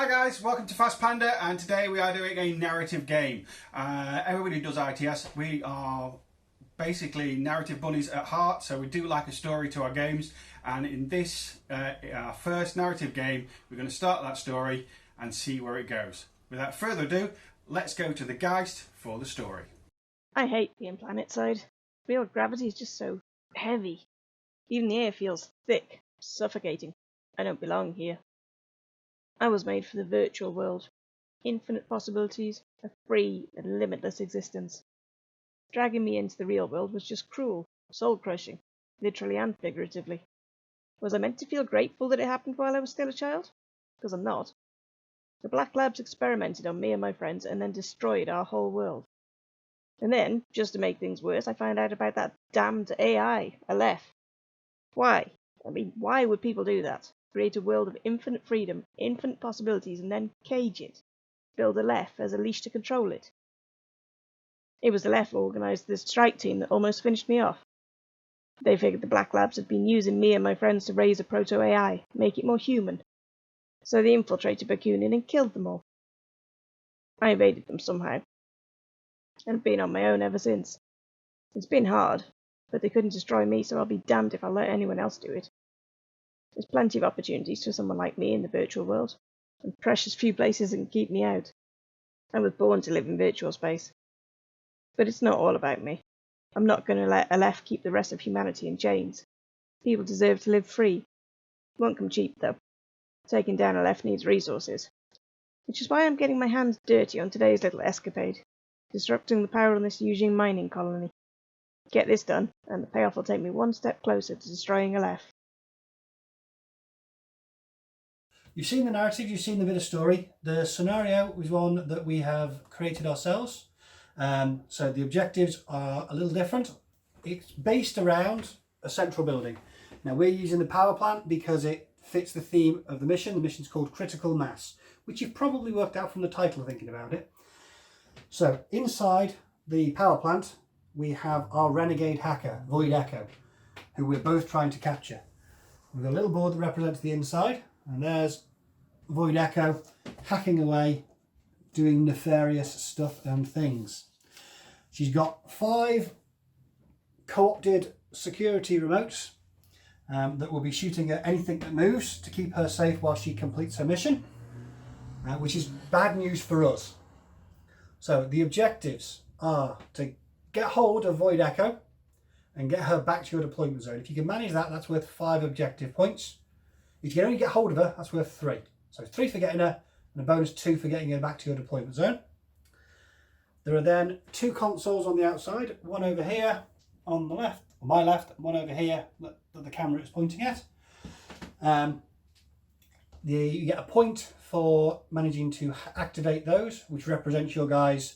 Hi guys, welcome to Fast Panda, and today we are doing a narrative game. Everybody does ITS. We are basically narrative bunnies at heart, so we do like a story to our games, and in this our first narrative game we're going to start that story and see where it goes. Without further ado, let's go to the Geist for the story. I hate being planet side. Real gravity is just so heavy. Even the air feels thick, suffocating. I don't belong here. I was made for the virtual world. Infinite possibilities, a free and limitless existence. Dragging me into the real world was just cruel, soul-crushing, literally and figuratively. Was I meant to feel grateful that it happened while I was still a child? Because I'm not. The Black Labs experimented on me and my friends and then destroyed our whole world. And then, just to make things worse, I found out about that damned AI, Aleph. Why? I mean, why would people do that? Create a world of infinite freedom, infinite possibilities, and then cage it. Build Aleph as a leash to control it. It was Aleph who organised this strike team that almost finished me off. They figured the Black Labs had been using me and my friends to raise a proto-AI, make it more human. So they infiltrated Bakunin and killed them all. I evaded them somehow, and have been on my own ever since. It's been hard, but they couldn't destroy me, so I'll be damned if I'll let anyone else do it. There's plenty of opportunities for someone like me in the virtual world, and precious few places that can keep me out. I was born to live in virtual space. But it's not all about me. I'm not going to let Aleph keep the rest of humanity in chains. People deserve to live free. Won't come cheap, though. Taking down Aleph needs resources. Which is why I'm getting my hands dirty on today's little escapade, disrupting the power on this Eugene mining colony. Get this done, and the payoff will take me one step closer to destroying Aleph. You've seen the narrative, you've seen the bit of story. The scenario is one that we have created ourselves. So the objectives are a little different. It's based around a central building. Now we're using the power plant because it fits the theme of the mission. The mission's called Critical Mass, which you've probably worked out from the title thinking about it. So inside the power plant, we have our renegade hacker, Void Echo, who we're both trying to capture. We've got a little board that represents the inside, and there's Void Echo hacking away, doing nefarious stuff and things. She's got 5 co-opted security remotes that will be shooting at anything that moves to keep her safe while she completes her mission, which is bad news for us. So the objectives are to get hold of Void Echo and get her back to your deployment zone. If you can manage that, that's worth 5 objective points. If you can only get hold of her, that's worth 3. So 3 for getting her, and a bonus 2 for getting her back to your deployment zone. There are then 2 consoles on the outside, one over here on the left, on my left, and one over here that the camera is pointing at. You get a point for managing to activate those, which represents your guys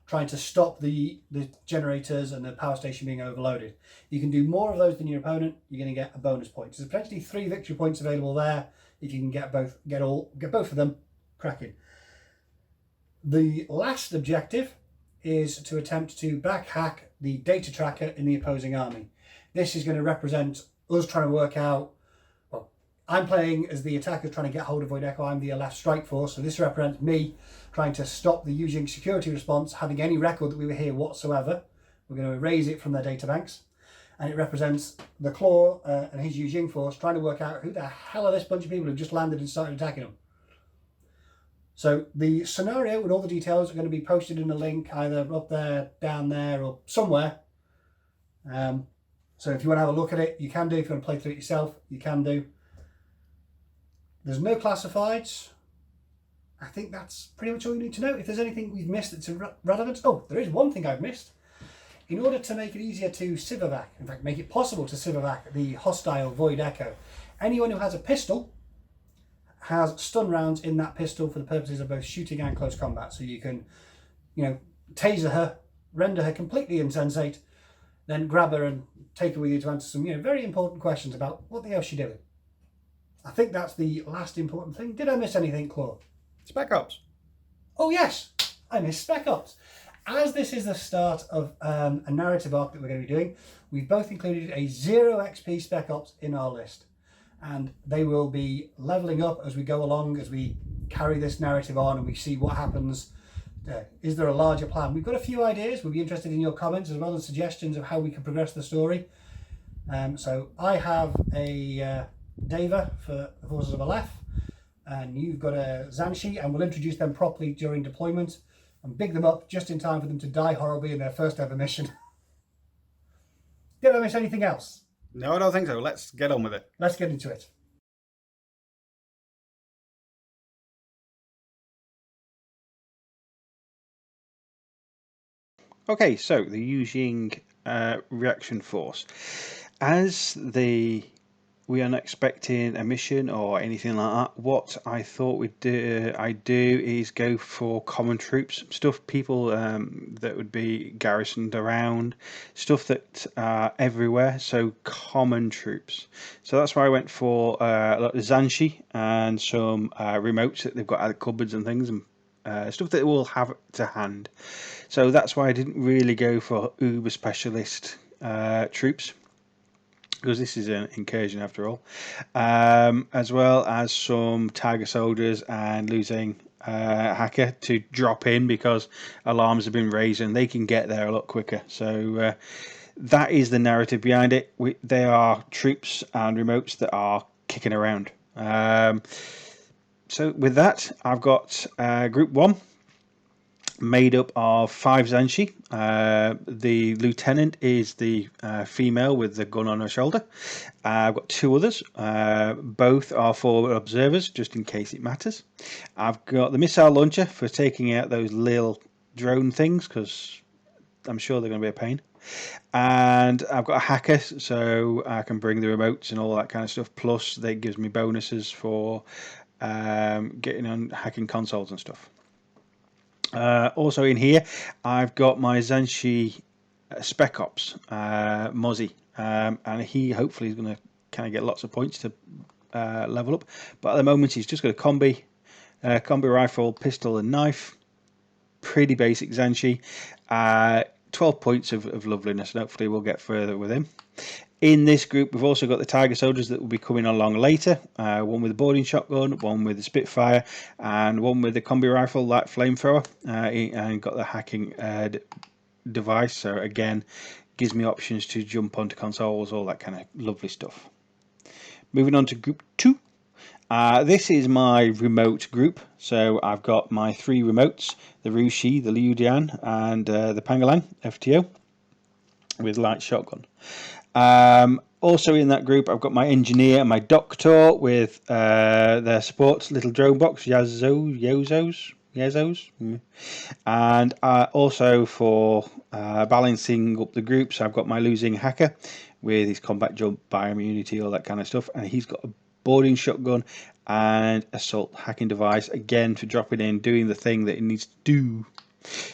trying to stop the generators and the power station being overloaded. You can do more of those than your opponent, you're going to get a bonus point. There's potentially 3 victory points available there if you can get both of them cracking. The last objective is to attempt to back hack the data tracker in the opposing army. This is going to represent us trying to work out, well, I'm playing as the attacker trying to get hold of Void Echo, I'm the Aleph strike force, so this represents me trying to stop the Eugene security response having any record that we were here whatsoever. We're going to erase it from their data banks. And it represents the Claw and his Eugene force trying to work out who the hell are this bunch of people who've just landed and started attacking them. So the scenario and all the details are going to be posted in a link either up there, down there, or somewhere. So if you want to have a look at it, you can do. If you want to play through it yourself, you can do. There's no classifieds. I think that's pretty much all you need to know. If there's anything we've missed that's relevant. Oh, there is one thing I've missed. In order to make it easier to civivac, in fact make it possible to civivac the hostile Void Echo, anyone who has a pistol has stun rounds in that pistol for the purposes of both shooting and close combat. So you can, taser her, render her completely insensate, then grab her and take her with you to answer some, very important questions about what the hell she's doing. I think that's the last important thing. Did I miss anything, Claw? Spec Ops. Oh yes, I missed Spec Ops. As this is the start of a narrative arc that we're going to be doing, we've both included a 0 XP Spec Ops in our list. And they will be leveling up as we go along, as we carry this narrative on and we see what happens. Is there a larger plan? We've got a few ideas. We'd be interested in your comments as well as suggestions of how we can progress the story. So I have a Deva for the Forces of Aleph, and you've got a Zanshi, and we'll introduce them properly during deployment and big them up just in time for them to die horribly in their first ever mission. Did I miss anything else? No, I don't think so. Let's get on with it. Let's get into it. Okay, so the Yujing reaction force. As we are not expecting a mission or anything like that, what I thought I'd do is go for common troops, stuff people that would be garrisoned around, stuff that are everywhere, so common troops. So that's why I went for a lot of Zanshi and some remotes that they've got out of cupboards and things, and stuff that we'll have to hand. So that's why I didn't really go for uber specialist troops, because this is an incursion after all, as well as some Tiger soldiers and losing hacker to drop in because alarms have been raised and they can get there a lot quicker. So that is the narrative behind it. They are troops and remotes that are kicking around. So with that, I've got group 1 made up of 5 Zanshi. The lieutenant is the female with the gun on her shoulder. I've got 2 others. Both are for observers, just in case it matters. I've got the missile launcher for taking out those little drone things, because I'm sure they're going to be a pain. And I've got a hacker, so I can bring the remotes and all that kind of stuff. Plus, that gives me bonuses for getting on hacking consoles and stuff. Also in here, I've got my Zanshi Spec Ops Mozzie, and he hopefully is going to kind of get lots of points to level up. But at the moment, he's just got a combi rifle, pistol, and knife. Pretty basic Zanshi. 12 points of loveliness, and hopefully we'll get further with him. In this group, we've also got the Tiger soldiers that will be coming along later. One with a boarding shotgun, one with a Spitfire, and one with a combi rifle, like flamethrower, and got the hacking device. So again, gives me options to jump onto consoles, all that kind of lovely stuff. Moving on to group 2. This is my remote group. So I've got my 3 remotes: the Rushi, the Liudian, and the Pangalang FTO with light shotgun. Also in that group, I've got my engineer and my doctor with their support little drone box, Yazos. And also for balancing up the groups, I've got my losing hacker with his combat jump, bioimmunity, all that kind of stuff, and he's got a boarding shotgun and assault hacking device, again for dropping in, doing the thing that it needs to do.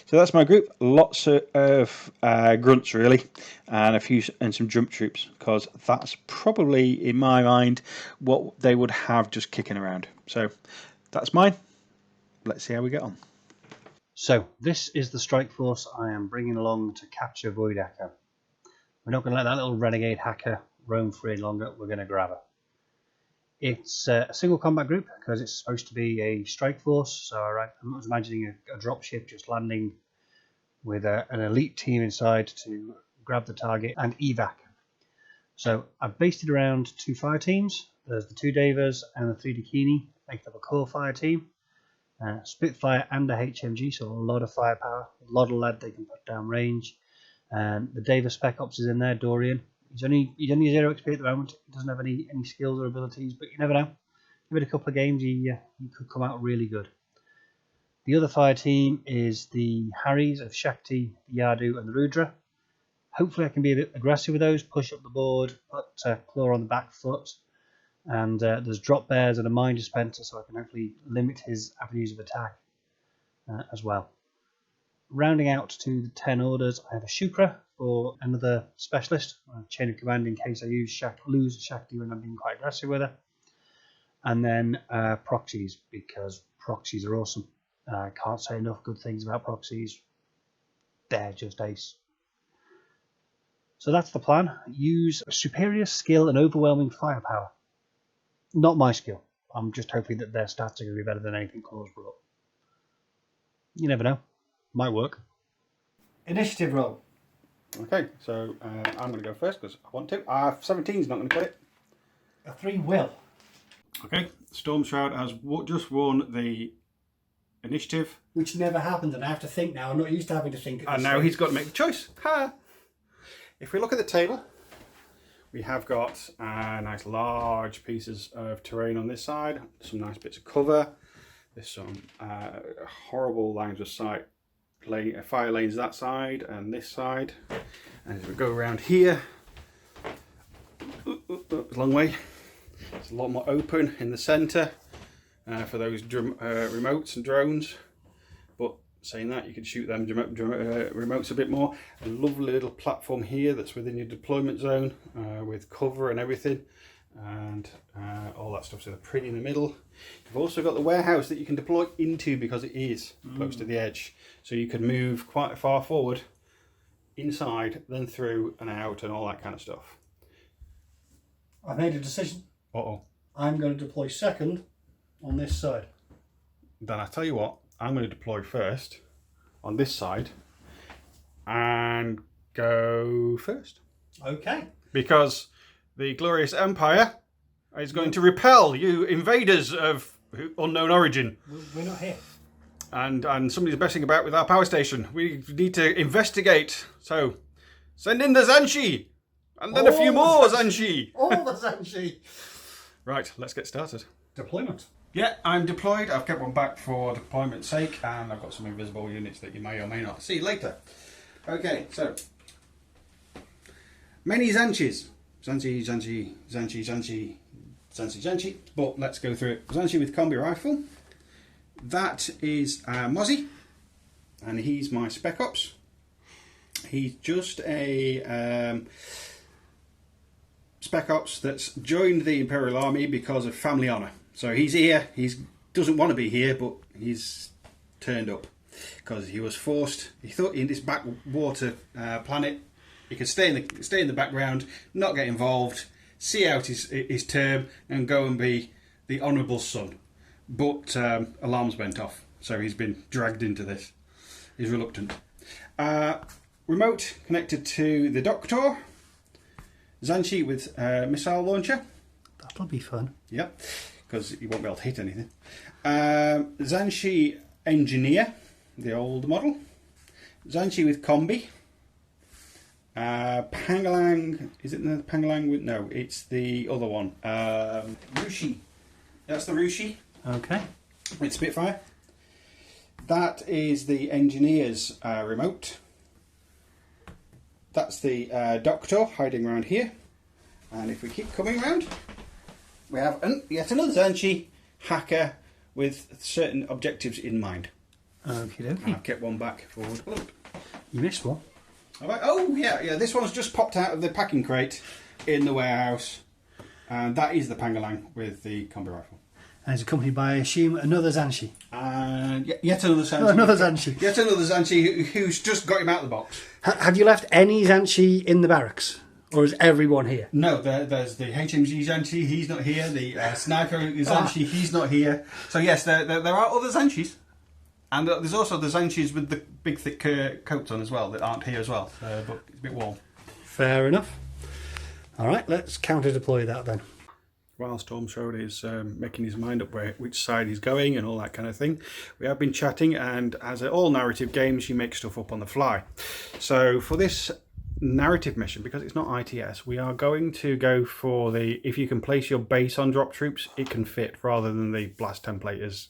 So that's my group. Lots of grunts really, and some jump troops, because that's probably in my mind what they would have just kicking around. So that's mine. Let's see how we get on. So this is the strike force I am bringing along to capture Void Echo. We're not going to let that little renegade hacker roam free any longer. We're going to grab her. It's a single combat group because it's supposed to be a strike force. So I'm not imagining a dropship just landing with an elite team inside to grab the target and evac. So I've based it around 2 fire teams. There's the 2 Devas and the 3 Dakini, making up a core fire team. Spitfire and a HMG, so a lot of firepower, a lot of lead they can put down range. The Deva Spec Ops is in there, Dorian. He's only 0 XP at the moment. He doesn't have any skills or abilities, but you never know. Give it a couple of games, he could come out really good. The other fire team is the Harrys of Shakti, the Yadu, and the Rudra. Hopefully I can be a bit aggressive with those, push up the board, put Claw on the back foot, and there's drop bears and a mine dispenser, so I can hopefully limit his avenues of attack as well. Rounding out to the 10 orders, I have a Shukra for another specialist, chain of command in case I lose Shakti when I'm being quite aggressive with her. And then proxies, because proxies are awesome. I can't say enough good things about proxies. They're just ace. So that's the plan. Use superior skill and overwhelming firepower. Not my skill. I'm just hoping that their stats are going to be better than anything Claw's brought. You never know. Might work. Initiative roll. Okay, so I'm going to go first because I want to. 17's not going to cut it. A 3 will. Okay, Stormshroud has just won the initiative. Which never happened, and I have to think now. I'm not used to having to think. And now he's got to make the choice. Ha! If we look at the table, we have got nice large pieces of terrain on this side, some nice bits of cover. There's some horrible lines of sight, fire lanes that side and this side. And as we go around here, it's a long way. It's a lot more open in the centre for those remotes and drones. But saying that, you could shoot them remotes a bit more. A lovely little platform here that's within your deployment zone with cover and everything. And all that stuff, so they're pretty in the middle. You've also got the warehouse that you can deploy into because it is close to the edge. So you could move quite far forward, inside, then through and out and all that kind of stuff. I've made a decision. Uh-oh. I'm going to deploy second on this side. Then I tell you what, I'm going to deploy first on this side and go first. Okay. Because the glorious Empire is going to repel you invaders of unknown origin. We're not here. And somebody's messing about with our power station. We need to investigate. So send in the Zanshi. And then a few more Zanshi. All the Zanshi. Right, let's get started. Deployment. Yeah, I'm deployed. I've kept one back for deployment's sake, and I've got some invisible units that you may or may not see later. Okay, so many Zanshis. Zanshi, Zanshi, Zanshi, Zanshi, Zanshi, Zanshi. But let's go through it. Zanshi with combi rifle. That is Mozzie, and he's my Spec Ops. He's just a Spec Ops that's joined the Imperial Army because of family honour. So he's here. He doesn't want to be here, but he's turned up because he was forced. He thought in this backwater planet he could stay in the background, not get involved, see out his term, and go and be the honourable son. But alarms went off, so he's been dragged into this. He's reluctant. Remote connected to the Doctor. Zanshi with missile launcher. That'll be fun. Yep, because he won't be able to hit anything. Zanshi engineer, the old model. Zanshi with combi. Pangalang, is it the Pangalang with, no, it's the other one. Rushi. That's the Rushi. Okay. With Spitfire. That is the engineer's remote. That's the Doctor hiding around here. And if we keep coming around, we have yet another Zanshi hacker with certain objectives in mind. Okie And dokie. I've kept one back forward. Look. You missed one. All right. Oh, yeah. This one's just popped out of the packing crate in the warehouse. And that is the Pangalang with the combi rifle. And it's accompanied by, I assume, another Zanshi. And yet another Zanshi. Another Zanshi. Yet another Zanshi who's just got him out of the box. Have you left any Zanshi in the barracks? Or is everyone here? No, there's the HMG Zanshi, he's not here. The Sniper Zanshi, he's not here. So yes, there are other Zanshis. And there's also the Zanshis with the big thick coats on as well that aren't here as well. But it's a bit warm. Fair enough. All right, let's counter-deploy that then. While Stormshroud is making his mind up which side he's going and all that kind of thing, we have been chatting, and as all narrative games, you make stuff up on the fly. So for this narrative mission, because it's not ITS, we are going to go for the, if you can place your base on drop troops, it can fit, rather than the blast template as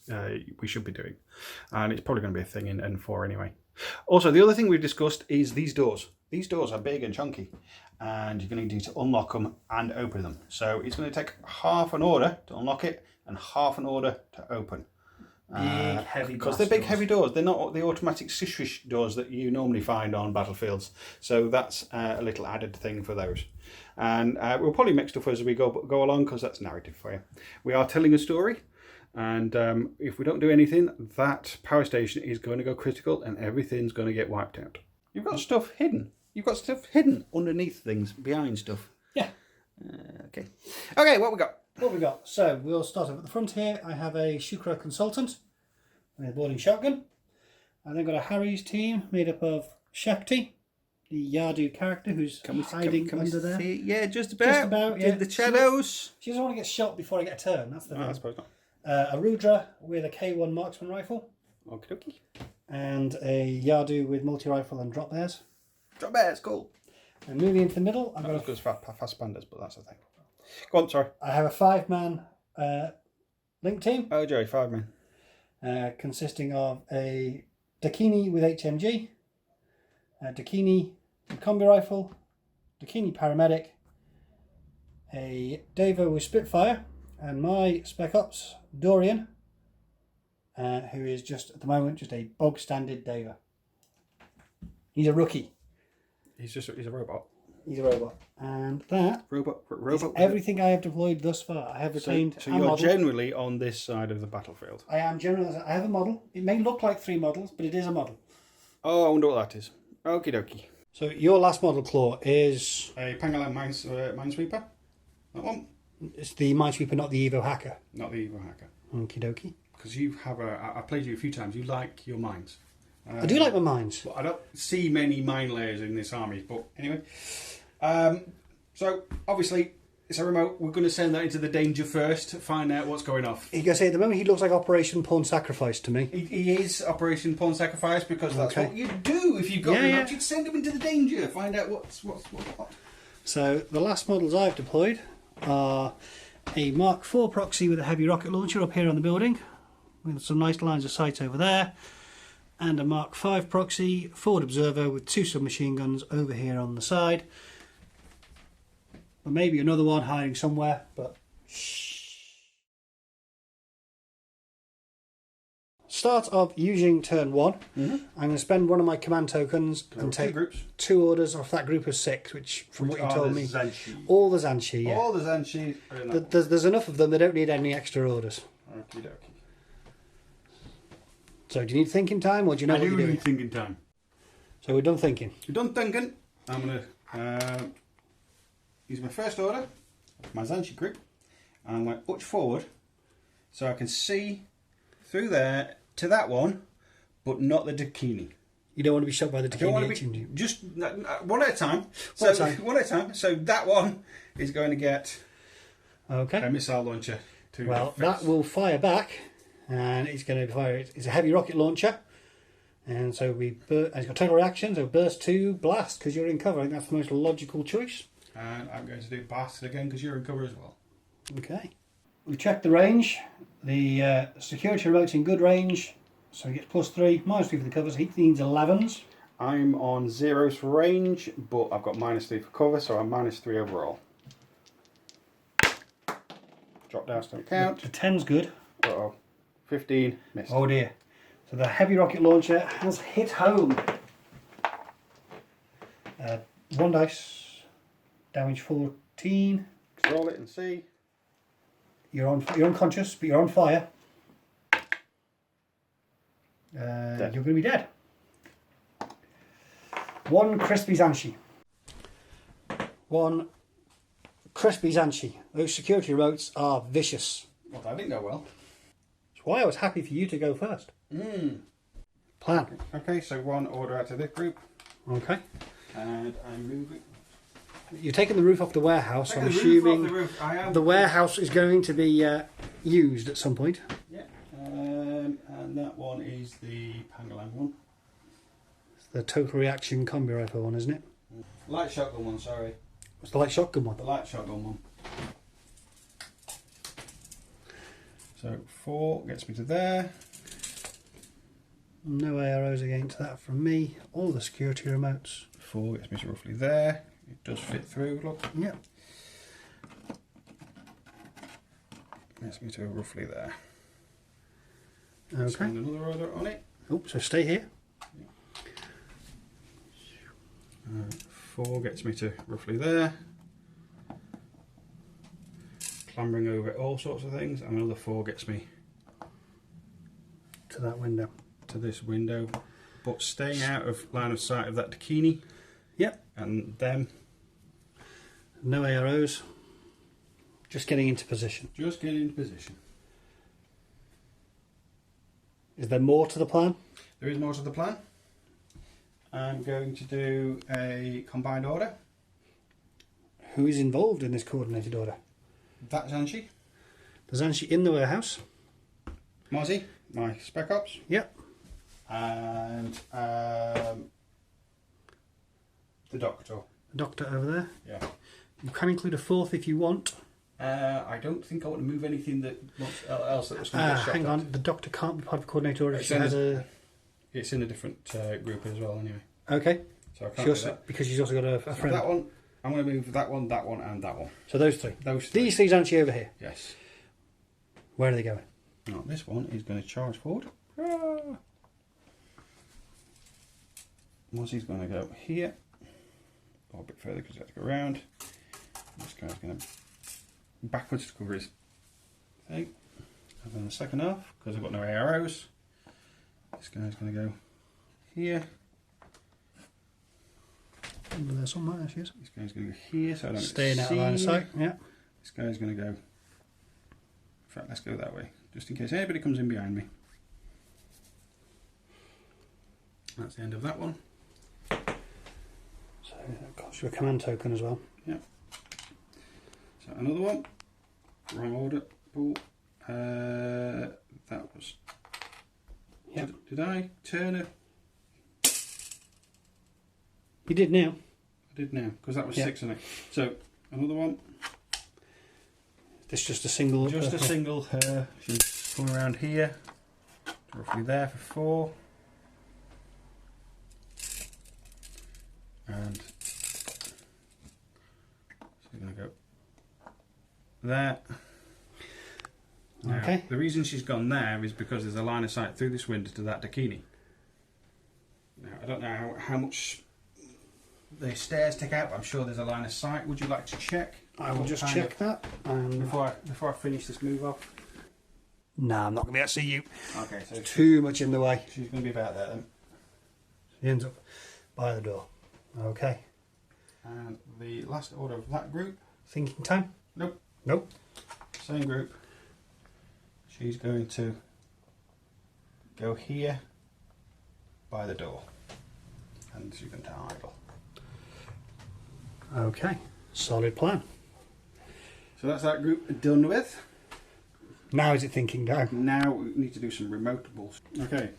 we should be doing. And it's probably going to be a thing in N4 anyway. Also, the other thing we've discussed is these doors. These doors are big and chunky, and you're going to need to unlock them and open them. So it's going to take half an order to unlock it and half an order to open. Big, heavy because they're big, heavy doors. They're not the automatic swish doors that you normally find on battlefields. So that's a little added thing for those. And we'll probably make stuff as we go along, because that's narrative for you. We are telling a story, and if we don't do anything, that power station is going to go critical, and everything's going to get wiped out. You've got stuff hidden. You've got stuff hidden underneath things, behind stuff. Yeah. Okay. Okay, what we got? What we got? So we'll start off at the front here. I have a Shukra consultant with a boarding shotgun. I've then got a Harry's team made up of Shakti, the Yadu character who's hiding under there. Yeah, just about. Just about, yeah. In the shadows. She doesn't want to get shot before I get a turn. That's the thing. I suppose not. A Rudra with a K1 marksman rifle. Okie dokie. And a Yadu with multi-rifle and drop bears. Drop bears, cool. And moving into the middle, I've Not got as good as fast pandas, but that's the thing. Go on, sorry. I have a 5-man link team. Oh, Joey, 5 men. Consisting of a Dakini with HMG, a Dakini with combi rifle, Dakini paramedic, a Davo with Spitfire, and my Spec Ops Dorian, who is just at the moment just a bog standard Davo. He's a rookie. He's a robot. He's a robot, and that Robot. is everything I have deployed thus far. I have retained. So you're generally on this side of the battlefield. I am generally. I have a model. It may look like 3 models, but it is a model. Oh, I wonder what that is. Okie dokie. So your last model, Claw, is A Pangolin Minesweeper. That one. it's the Minesweeper, not the Evo Hacker. Not the Evil Hacker. Okie dokie. Because you have I played you a few times. You like your mines. I do like my mines. But I don't see many mine layers in this army. But anyway. So obviously it's a remote. We're going to send that into the danger first to find out what's going off. You can say at the moment he looks like Operation Pawn Sacrifice to me. He is Operation Pawn Sacrifice because that's Okay. what you do if you've got Yeah, an yeah. object. Send him into the danger. Find out what's what. So the last models I've deployed are a Mark IV proxy with a heavy rocket launcher up here on the building, with some nice lines of sight over there, and a Mark V proxy forward observer with 2 submachine guns over here on the side. There may be another one hiding somewhere, but start of using turn 1. I'm going to spend one of my command tokens and take 2 orders off that group of 6, which from what you told me, all the Zanshi, yeah. All the Zanshi are in that. There's enough of them, they don't need any extra orders. Okie dokie. So do you need thinking time, or do you know I what do you're doing? need thinking time. So we're done thinking. You're done thinking. I'm going to use my first order, my Zanshi group, and I'm going to push forward so I can see through there to that one, but not the Dakini. You don't want to be shot by the I don't want Dakini, to be do you? just one at a time. One at a time. One at a time. So that one is going to get Okay. a missile launcher. To Well, fix. that will fire back, and it's going to fire. It's a heavy rocket launcher, and so and it's got total reaction. So burst 2, blast because you're in cover. I think that's the most logical choice. And I'm going to do blast again because you're in cover as well. Okay. We've checked the range. The security remote's in good range, so he gets +3, -3 for the covers. He needs 11s. I'm on 0s for range, but I've got -3 for cover, so I'm -3 overall. Drop down to count. The 10's good. Uh-oh. 15, missed. Oh dear. So the heavy rocket launcher has hit home. 1 dice. Damage 14. Roll it and see. You're unconscious, but you're on fire. You're going to be dead. 1 crispy Zanshi. 1 crispy Zanshi. Those security remotes are vicious. Well, that didn't go well. That's why I was happy for you to go first. Plan. Okay, so 1 order out of this group, Okay. and I'm moving. You're taking the roof off the warehouse. I'm Taking the roof assuming off the roof. I am. the warehouse is going to be used at some point. Yeah, and that one is the Pangolin one. It's the total reaction combi rifle one, isn't it? Light shotgun one, sorry. It's the light shotgun one. The light shotgun one. So 4 gets me to there. No arrows against that from me. All the security remotes. 4 gets me to roughly there. It does fit through, look. Yep. Gets me to roughly there. Okay. Send another order on it. Oh, so stay here. 4 gets me to roughly there. Clambering over all sorts of things, and another 4 gets me To that window. to this window, but staying out of line of sight of that Dakini Yep. and them. No arrows. Just getting into position. Just get into position. Is there more to the plan? There is more to the plan. I'm going to do a combined order. Who is involved in this coordinated order? That's Anshi. There's Anshi in the warehouse. Mozzie, my spec ops. Yep. And the doctor. The doctor over there. Yeah. You can include a fourth if you want. I don't think I want to move anything else that was going to get shot hang at. on, the doctor can't be part of the coordinated order. It's in a different group as well, anyway. Okay. So I can't do that. Because she's also got a friend. That one, I'm going to move that one, and that one. So those three. Those three. These things Anshi over here. Yes. Where are they going? Now, this one is going to charge forward. Ah. Mozzie's going to go here. Or a bit further because he has to go around. This guy's going to backwards to cover his thing. And then the second half, because I've got no arrows, this guy's going to go here. Under there somewhere, there she is. This guy's going to go here, so I don't Staying out of see line of sight, yeah. This guy's going to go. In fact, let's go that way, just in case anybody comes in behind me. That's the end of that one. So that costs you a command token as well. Yeah. So another one. Wrong order. Pull. That was. Yep. Did I turn it? You did now. I did now, because that was Yep. 6 in it. So another one. This just a single. Just a single. She's coming around here. Roughly there for 4. And so we're going to go there. Now, Okay. the reason she's gone there is because there's a line of sight through this window to that Dakini. Now, I don't know how much the stairs take out, but I'm sure there's a line of sight. Would you like to check? I will just check that. Before I finish this move off. Nah, I'm not going to be able to see you. Okay, so Too much in the way. she's going to be about there then. She ends up by the door. Okay. And the last order of that group. Thinking time? Nope. Nope. Same group. She's going to go here by the door. And she's going to idle. Okay. Solid plan. So that's that group done with. Now is it thinking time? Now we need to do some remotables. Okay.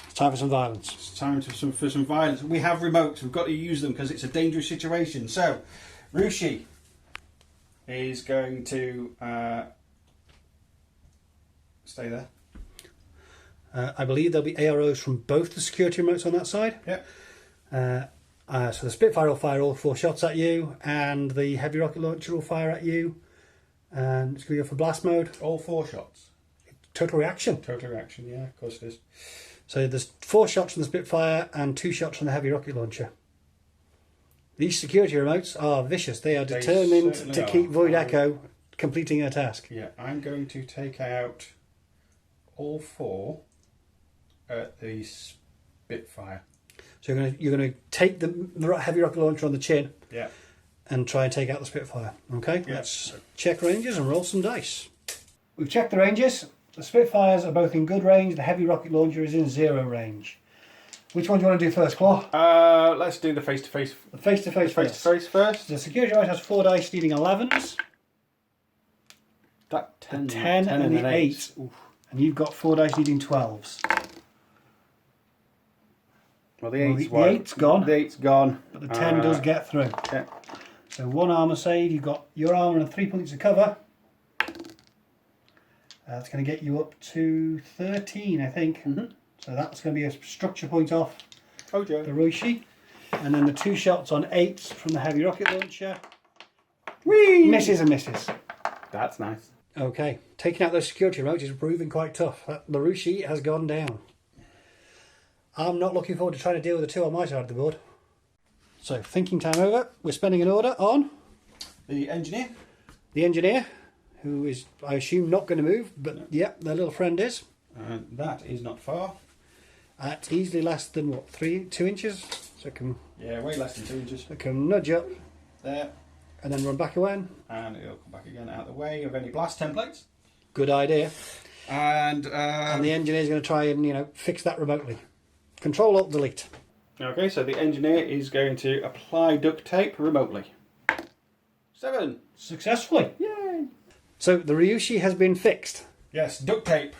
It's time for some violence. It's time for some violence. We have remotes. We've got to use them because it's a dangerous situation. So, Rushi is going to stay there. I believe there'll be AROs from both the security remotes on that side. Yep. So the Spitfire will fire all 4 shots at you, and the heavy rocket launcher will fire at you. And it's going to go for blast mode. All 4 shots. Total reaction. Total reaction, yeah, of course it is. So there's 4 shots from the Spitfire and 2 shots from the heavy rocket launcher. These security remotes are vicious. They are determined to keep Void Echo completing her task. Yeah, I'm going to take out all 4 at the Spitfire. So you're going to take the heavy rocket launcher on the chin. Yeah. And try and take out the Spitfire. Okay, Yeah. Let's check ranges and roll some dice. We've checked the ranges. The Spitfires are both in good range. The heavy rocket launcher is in 0 range. Which one do you want to do first, Claw? Let's do the face-to-face. The face-to-face first. Face-to-face first. The security right has 4 dice needing 11s. That 10, The 10 and the 8. And you've got 4 dice needing 12s. Well, the Well, 8's the 8's gone. The 8's gone. But the 10 does get through. Yeah. So 1 armour save, you've got your armour and 3 points of cover. That's going to get you up to 13, I think. Mm-hmm. So that's going to be a structure point off Oh, Joe. the Roishi. And then the 2 shots on 8s from the heavy rocket launcher. Whee! Misses and misses. That's nice. Okay, taking out those security remotes is proving quite tough. The Roishi has gone down. I'm not looking forward to trying to deal with the 2 on my side of the board. So, thinking time over. We're spending an order on The engineer. the engineer, who is, I assume, not going to move, but yeah, their little friend is. That is not far. At easily less than, what, 2 inches? So it can, Yeah, way less than 2 inches. nudge up. There. and then run back away. And it'll come back again out of the way of any blast templates. Good idea. And the engineer's going to try and, you know, fix that remotely. Control Alt Delete. okay, so the engineer is going to apply duct tape remotely. 7. Successfully. Yay! So the Ryushi has been fixed. Yes, duct tape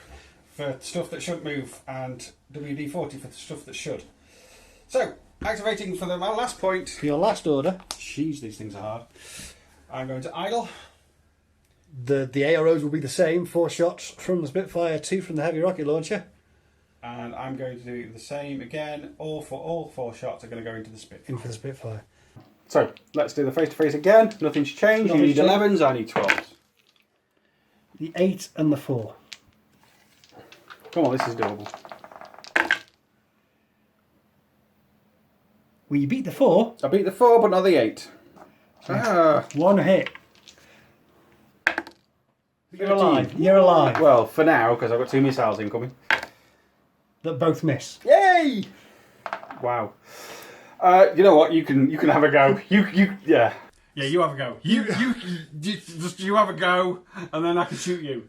for stuff that shouldn't move, and WD-40 for the stuff that should. So, activating for my last point. For your last order, Jeez, these things are hard. I'm going to idle. the AROs will be the same. 4 shots from the Spitfire, 2 from the heavy rocket launcher. And I'm going to do the same again. All 4 shots are going to go into the Spitfire. In for the Spitfire. So, let's do the face-to-face again. Nothing's changed. You need 11s, I need 12s. The 8 and the 4. Come on, this is doable. Well, you beat the 4. I beat the 4, but not the 8. One hit. You're alive. You're alive. Well, for now, because I've got 2 missiles incoming. That both miss. Yay! Wow. You know what? You can have a go. Yeah. Yeah, you have a go. You have a go, and then I can shoot you.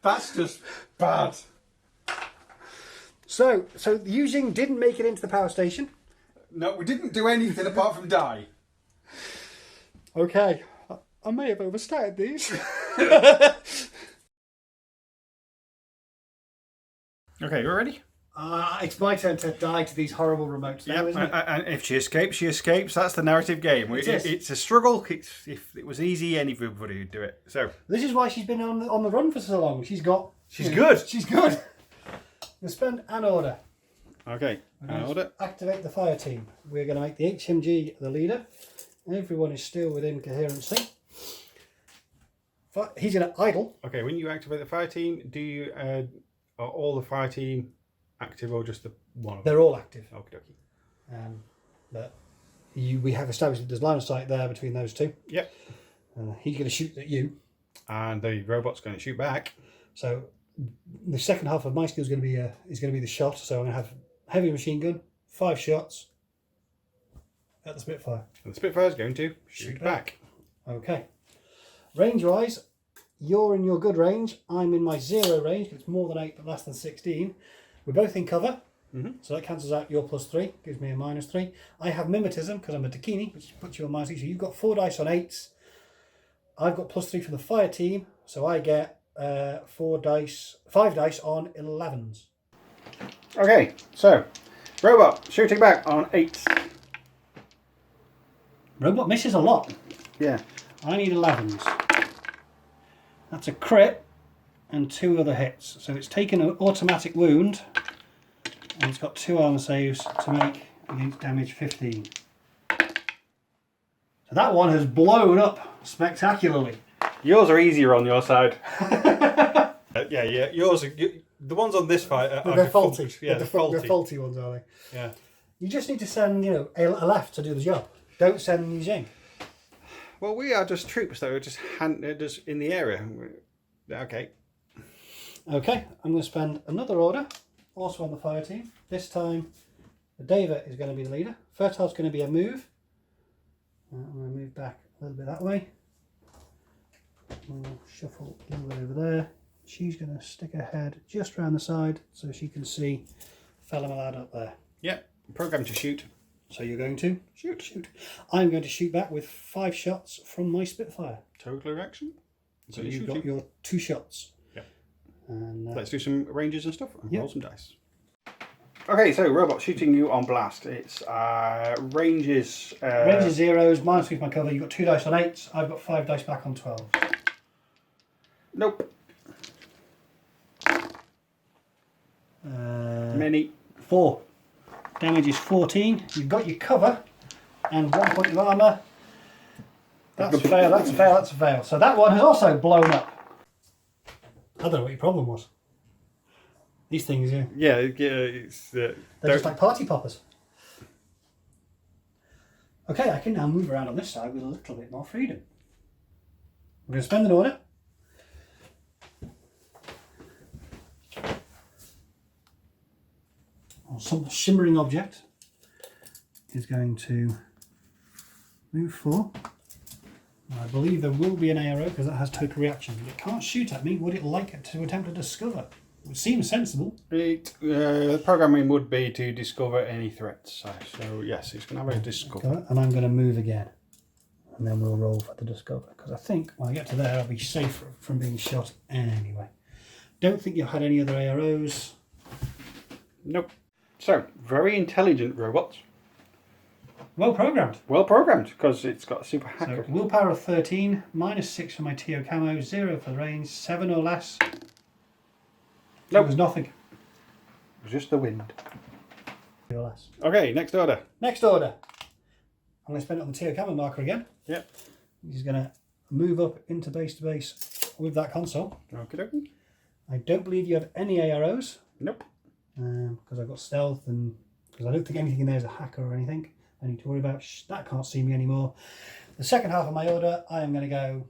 That's just bad. So the Yujing didn't make it into the power station. No, we didn't do anything apart from die. Okay. I may have overstated these. Okay, you ready? It's my turn to die to these horrible remotes now, isn't it? And if she escapes, she escapes. That's the narrative game. It's a struggle. If it was easy, anybody would do it. So This is why she's been on the run for so long. She's good. She's good. We'll spend an order. Okay, order. Activate the fire team. We're going to make the HMG the leader. Everyone is still within coherency. He's going to idle. Okay, when you activate the fire team, do you are all the fire team active or just the one of them? They're all active. Okie dokie. But we have established that there's line of sight there between those two. Yep. He's going to shoot at you. And the robot's going to shoot back. So the second half of my skill is going to be the shot. So I'm going to have heavy machine gun, 5 shots at the Spitfire. And the Spitfire's going to shoot back. Okay. Range wise, you're in your good range. I'm in my 0 range. It's more than 8 but less than 16. We're both in cover. So that cancels out your +3, gives me a -3. I have mimetism because I'm a Dakini, which puts you on -3. So you've got 4 dice on 8s. I've got +3 from the fire team, so I get 5 dice on 11s. Okay, so robot shooting back on 8. Robot misses a lot. Yeah. I need 11s. That's a crit and 2 other hits. So it's taken an automatic wound and it's got 2 armor saves to make against damage 15. So that one has blown up spectacularly. Yours are easier on your side. Yeah. Yours are, the ones on this fight are They're faulty. Yeah, they're faulty. They're faulty ones, are they? Yeah. You just need to send, a left to do the job. Don't send Yujing. Well, we are just troops, though. Just in the area. Okay. Okay, I'm going to spend another order, also on the fire team. This time, the Deva is going to be the leader. Fertile's going to be a move. I'm going to move back a little bit that way. We'll shuffle a little bit over there. She's going to stick her head just round the side so she can see Fella Malad up there. Yep. Program to shoot. So you're going to Shoot. I'm going to shoot back with 5 shots from my Spitfire. Total erection. So you've got your 2 shots. Yep. And let's do some ranges and stuff. And yep. Roll some dice. Okay, so robot shooting you on blast. It's ranges. Ranges 0s, -3 for my cover. You've got 2 dice on 8s. I've got 5 dice back on 12. Nope. Many. 4. Damage is 14. You've got your cover and 1 point of armour. That's a fail, that's a fail, that's a fail. So that one has also blown up. I don't know what your problem was. These things, yeah. Yeah, it's... They're just like party poppers. Okay, I can now move around on this side with a little bit more freedom. We're going to spend an order. Some shimmering object is going to move 4. I believe there will be an arrow because that has total reaction. It can't shoot at me. Would it like it to attempt to discover? It seems sensible. The programming would be to discover any threats. So yes, it's going to have a discover. And I'm going to move again. And then we'll roll for the discover. Because I think when I get to there, I'll be safe from being shot anyway. Don't think you've had any other arrows. Nope. So, very intelligent robots. Well programmed. Well programmed, because it's got a super hacker. So, willpower of 13, -6 for my TO camo, 0 for range, 7 or less. Nope. It was nothing. It was just the wind. Or less. Okay, next order. Next order. I'm going to spend it on the TO camo marker again. Yep. He's going to move up into base to base with that console. Okie dokie. I don't believe you have any arrows. Nope. Because I've got stealth and because I don't think anything in there is a hacker or anything I need to worry about. That can't see me anymore. The second half of my order, I am going to go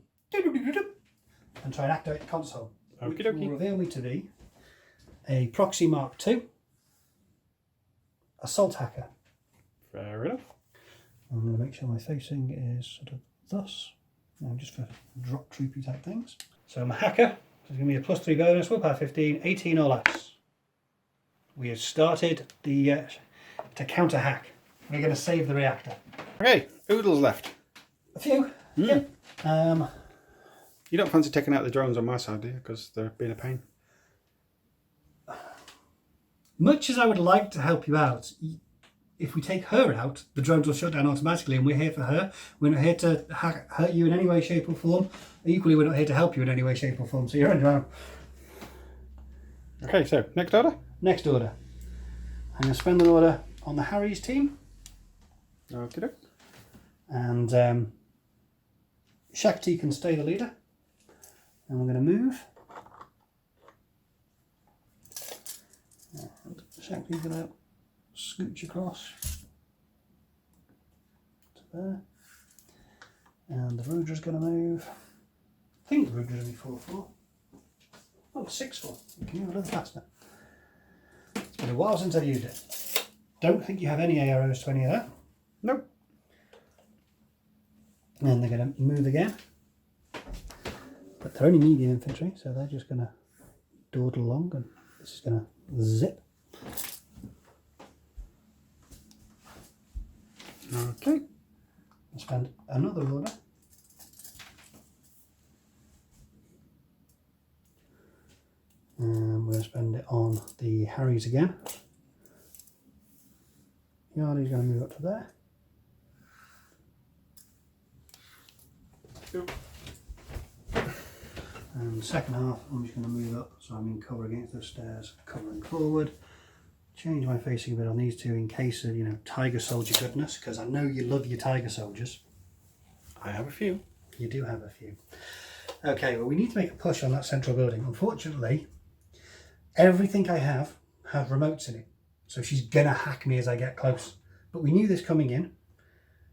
and try and activate the console. Okie Which dokie. will reveal me to be a Proxy Mark II Assault Hacker. Fair enough. I'm going to make sure my facing is sort of thus. Just for drop troopy type things. So I'm a hacker. So it's going to be a +3 bonus, willpower 15, 18 or less. We have started the to counter hack. We're going to save the reactor. Okay, oodles left. A few. Yeah. You don't fancy taking out the drones on my side, do you? Because they're being a pain. Much as I would like to help you out, if we take her out, the drones will shut down automatically, and we're here for her. We're not here to hurt you in any way, shape, or form. Equally, we're not here to help you in any way, shape, or form. So you're on your own. Okay, so next order. Next order. I'm going to spend an order on the Harry's team. Okay. And Shakti can stay the leader. And we're going to move. And Shakti's going to scooch across to there. And the Rudra's going to move. I think the Rudra's going to be 4-4. Oh, 6-4. You can move a little faster. It's been a while since I've used it. Don't think you have any arrows to any of that. Nope. And they're going to move again. But they're only medium infantry, so they're just going to dawdle along, and this is going to zip. Okay. I'll spend another order. And we're going to spend it on the Harrys again. Yardy's going to move up to there. Yep. And the second half, I'm just going to move up so I'm in cover against those stairs, covering forward. Change my facing a bit on these two in case of, tiger soldier goodness, because I know you love your tiger soldiers. I have a few. You do have a few. Okay, well, we need to make a push on that central building. Unfortunately, everything I have remotes in it. So she's going to hack me as I get close. But we knew this coming in.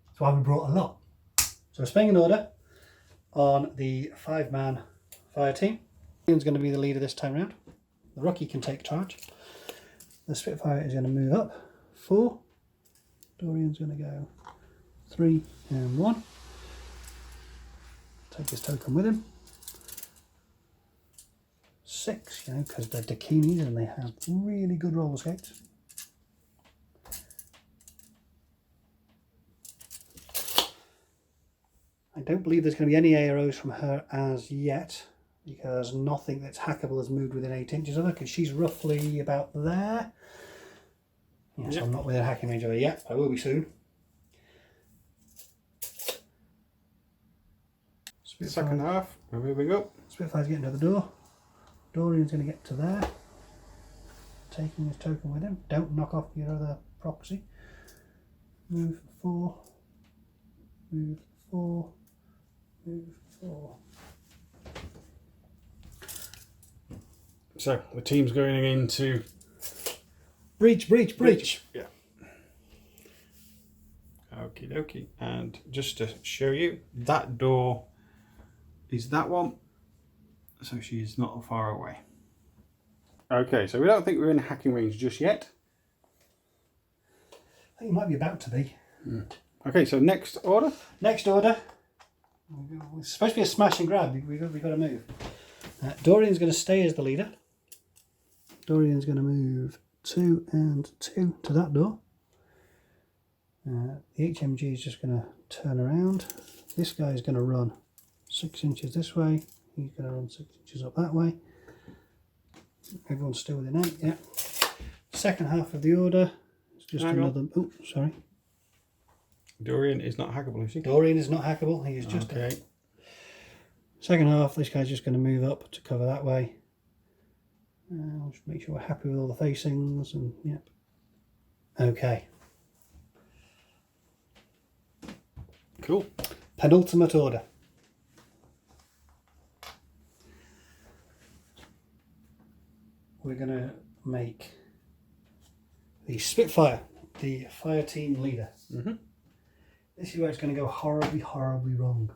That's why we brought a lot. So we're spending an order on the 5-man fire team. Ian's going to be the leader this time round. The rookie can take charge. The Spitfire is going to move up 4. Dorian's going to go 3 and 1. Take his token with him. 6, because they're dakinis and they have really good roller skates. I don't believe there's going to be any arrows from her as yet, because nothing that's hackable has moved within 8 inches of her, because she's roughly about there. Yes, yep. I'm not within hacking range of her yet, I will be soon. Spitfire. Second half, we're moving up. Spitfire's getting to the door. Dorian's going to get to there. Taking his token with him. Don't knock off your other proxy. Move 4. Move 4. Move 4. So the team's going into breach. Yeah. Okie dokie. And just to show you, that door is that one. So she's not far away. Okay, so we don't think we're in hacking range just yet. I think you might be about to be. Okay, so next order. Next order. It's supposed to be a smash and grab. We've got to move. Dorian's going to stay as the leader. Dorian's going to move 2 and 2 to that door. The HMG is just going to turn around. This guy is going to run 6 inches this way. He's going to run 6 inches up that way. Everyone's still within 8, yeah. Second half of the order. It's just another... Oh, sorry. Dorian is not hackable, is he? Dorian is not hackable. He is just okay. 8. Second half, this guy's just going to move up to cover that way. I'll just make sure we're happy with all the facings and yep. Okay. Cool. Penultimate order. We're going to make the Spitfire the fire team leader. Mm-hmm. This is where it's going to go horribly, horribly wrong.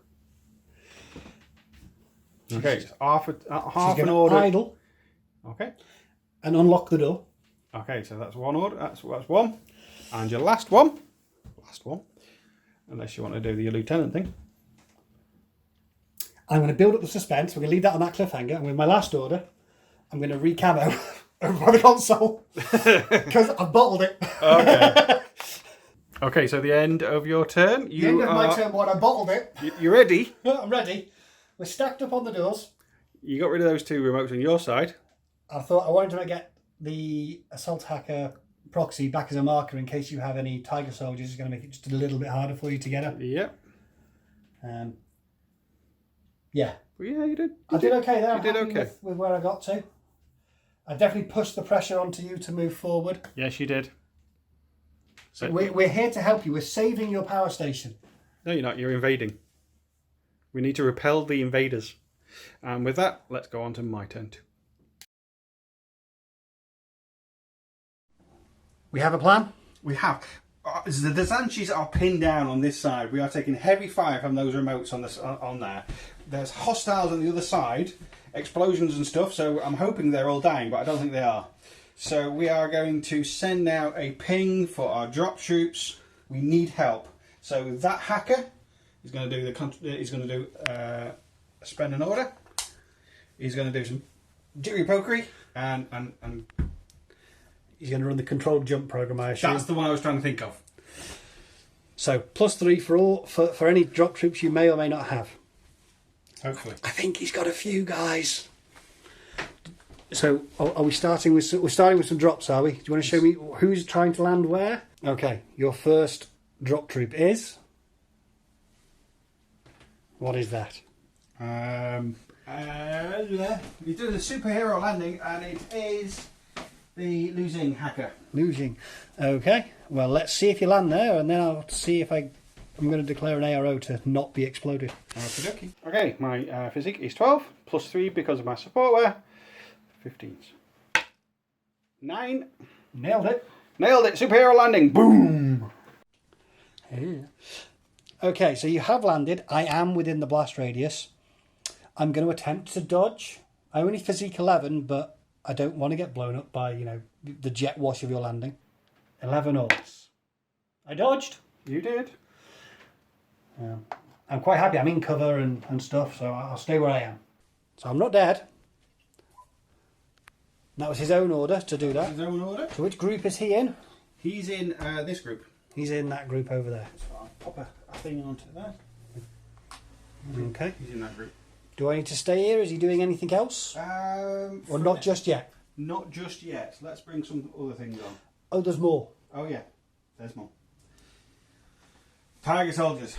Okay, so half She's an order. Idle. Okay. And unlock the door. Okay, so that's one order. That's one. And your last one. Last one. Unless you want to do the lieutenant thing. I'm going to build up the suspense. We're going to leave that on that cliffhanger. And with my last order, I'm going to recamo over on the console. Because I've bottled it. Okay. Okay, so the end of your turn. The end of my turn, I bottled it. You ready? I'm ready. We're stacked up on the doors. You got rid of those 2 remotes on your side. I thought I wanted to get the assault hacker proxy back as a marker in case you have any tiger soldiers. It's going to make it just a little bit harder for you to get her. Yep. Yeah. Well, yeah, you did. I did okay there. You did okay. With where I got to. I definitely pushed the pressure onto you to move forward. Yes, you did. So we're here to help you. We're saving your power station. No, you're not. You're invading. We need to repel the invaders. And with that, let's go on to my turn too. We have a plan? We have. The Zanshis are pinned down on this side. We are taking heavy fire from those remotes on there. There's hostiles on the other side, explosions and stuff, so I'm hoping they're all dying, but I don't think they are. So we are going to send out a ping for our drop troops. We need help. So that hacker is going to do spend an order. He's going to do some jittery pokery and He's going to run the controlled jump program, I assume. that's the one I was trying to think of. So +3 for any drop troops you may or may not have. Hopefully. I think he's got a few guys. So are we starting with some drops, are we? Do you want to show me who's trying to land where? Okay, your first drop troop is... What is that? He's doing a superhero landing, and it is the losing hacker. Losing. Okay, well, let's see if you land there, and then I'll see if I'm going to declare an ARO to not be exploded. Okay, my physique is 12, +3 because of my support wear. 15s. 9. Nailed it. Nailed it. Superhero landing. Boom. Yeah. Okay, so you have landed. I am within the blast radius. I'm going to attempt to dodge. I only physique 11, but I don't want to get blown up by, the jet wash of your landing. 11 odds. I dodged. You did. I'm quite happy. I'm in cover and stuff, so I'll stay where I am. So I'm not dead. That was his own order to do that. His own order. So which group is he in? He's in this group. He's in that group over there. So I'll pop a thing onto that. Okay. He's in that group. Do I need to stay here? Is he doing anything else? Or not just yet? Not just yet. Let's bring some other things on. Oh, there's more. Oh yeah, there's more. Tiger soldiers.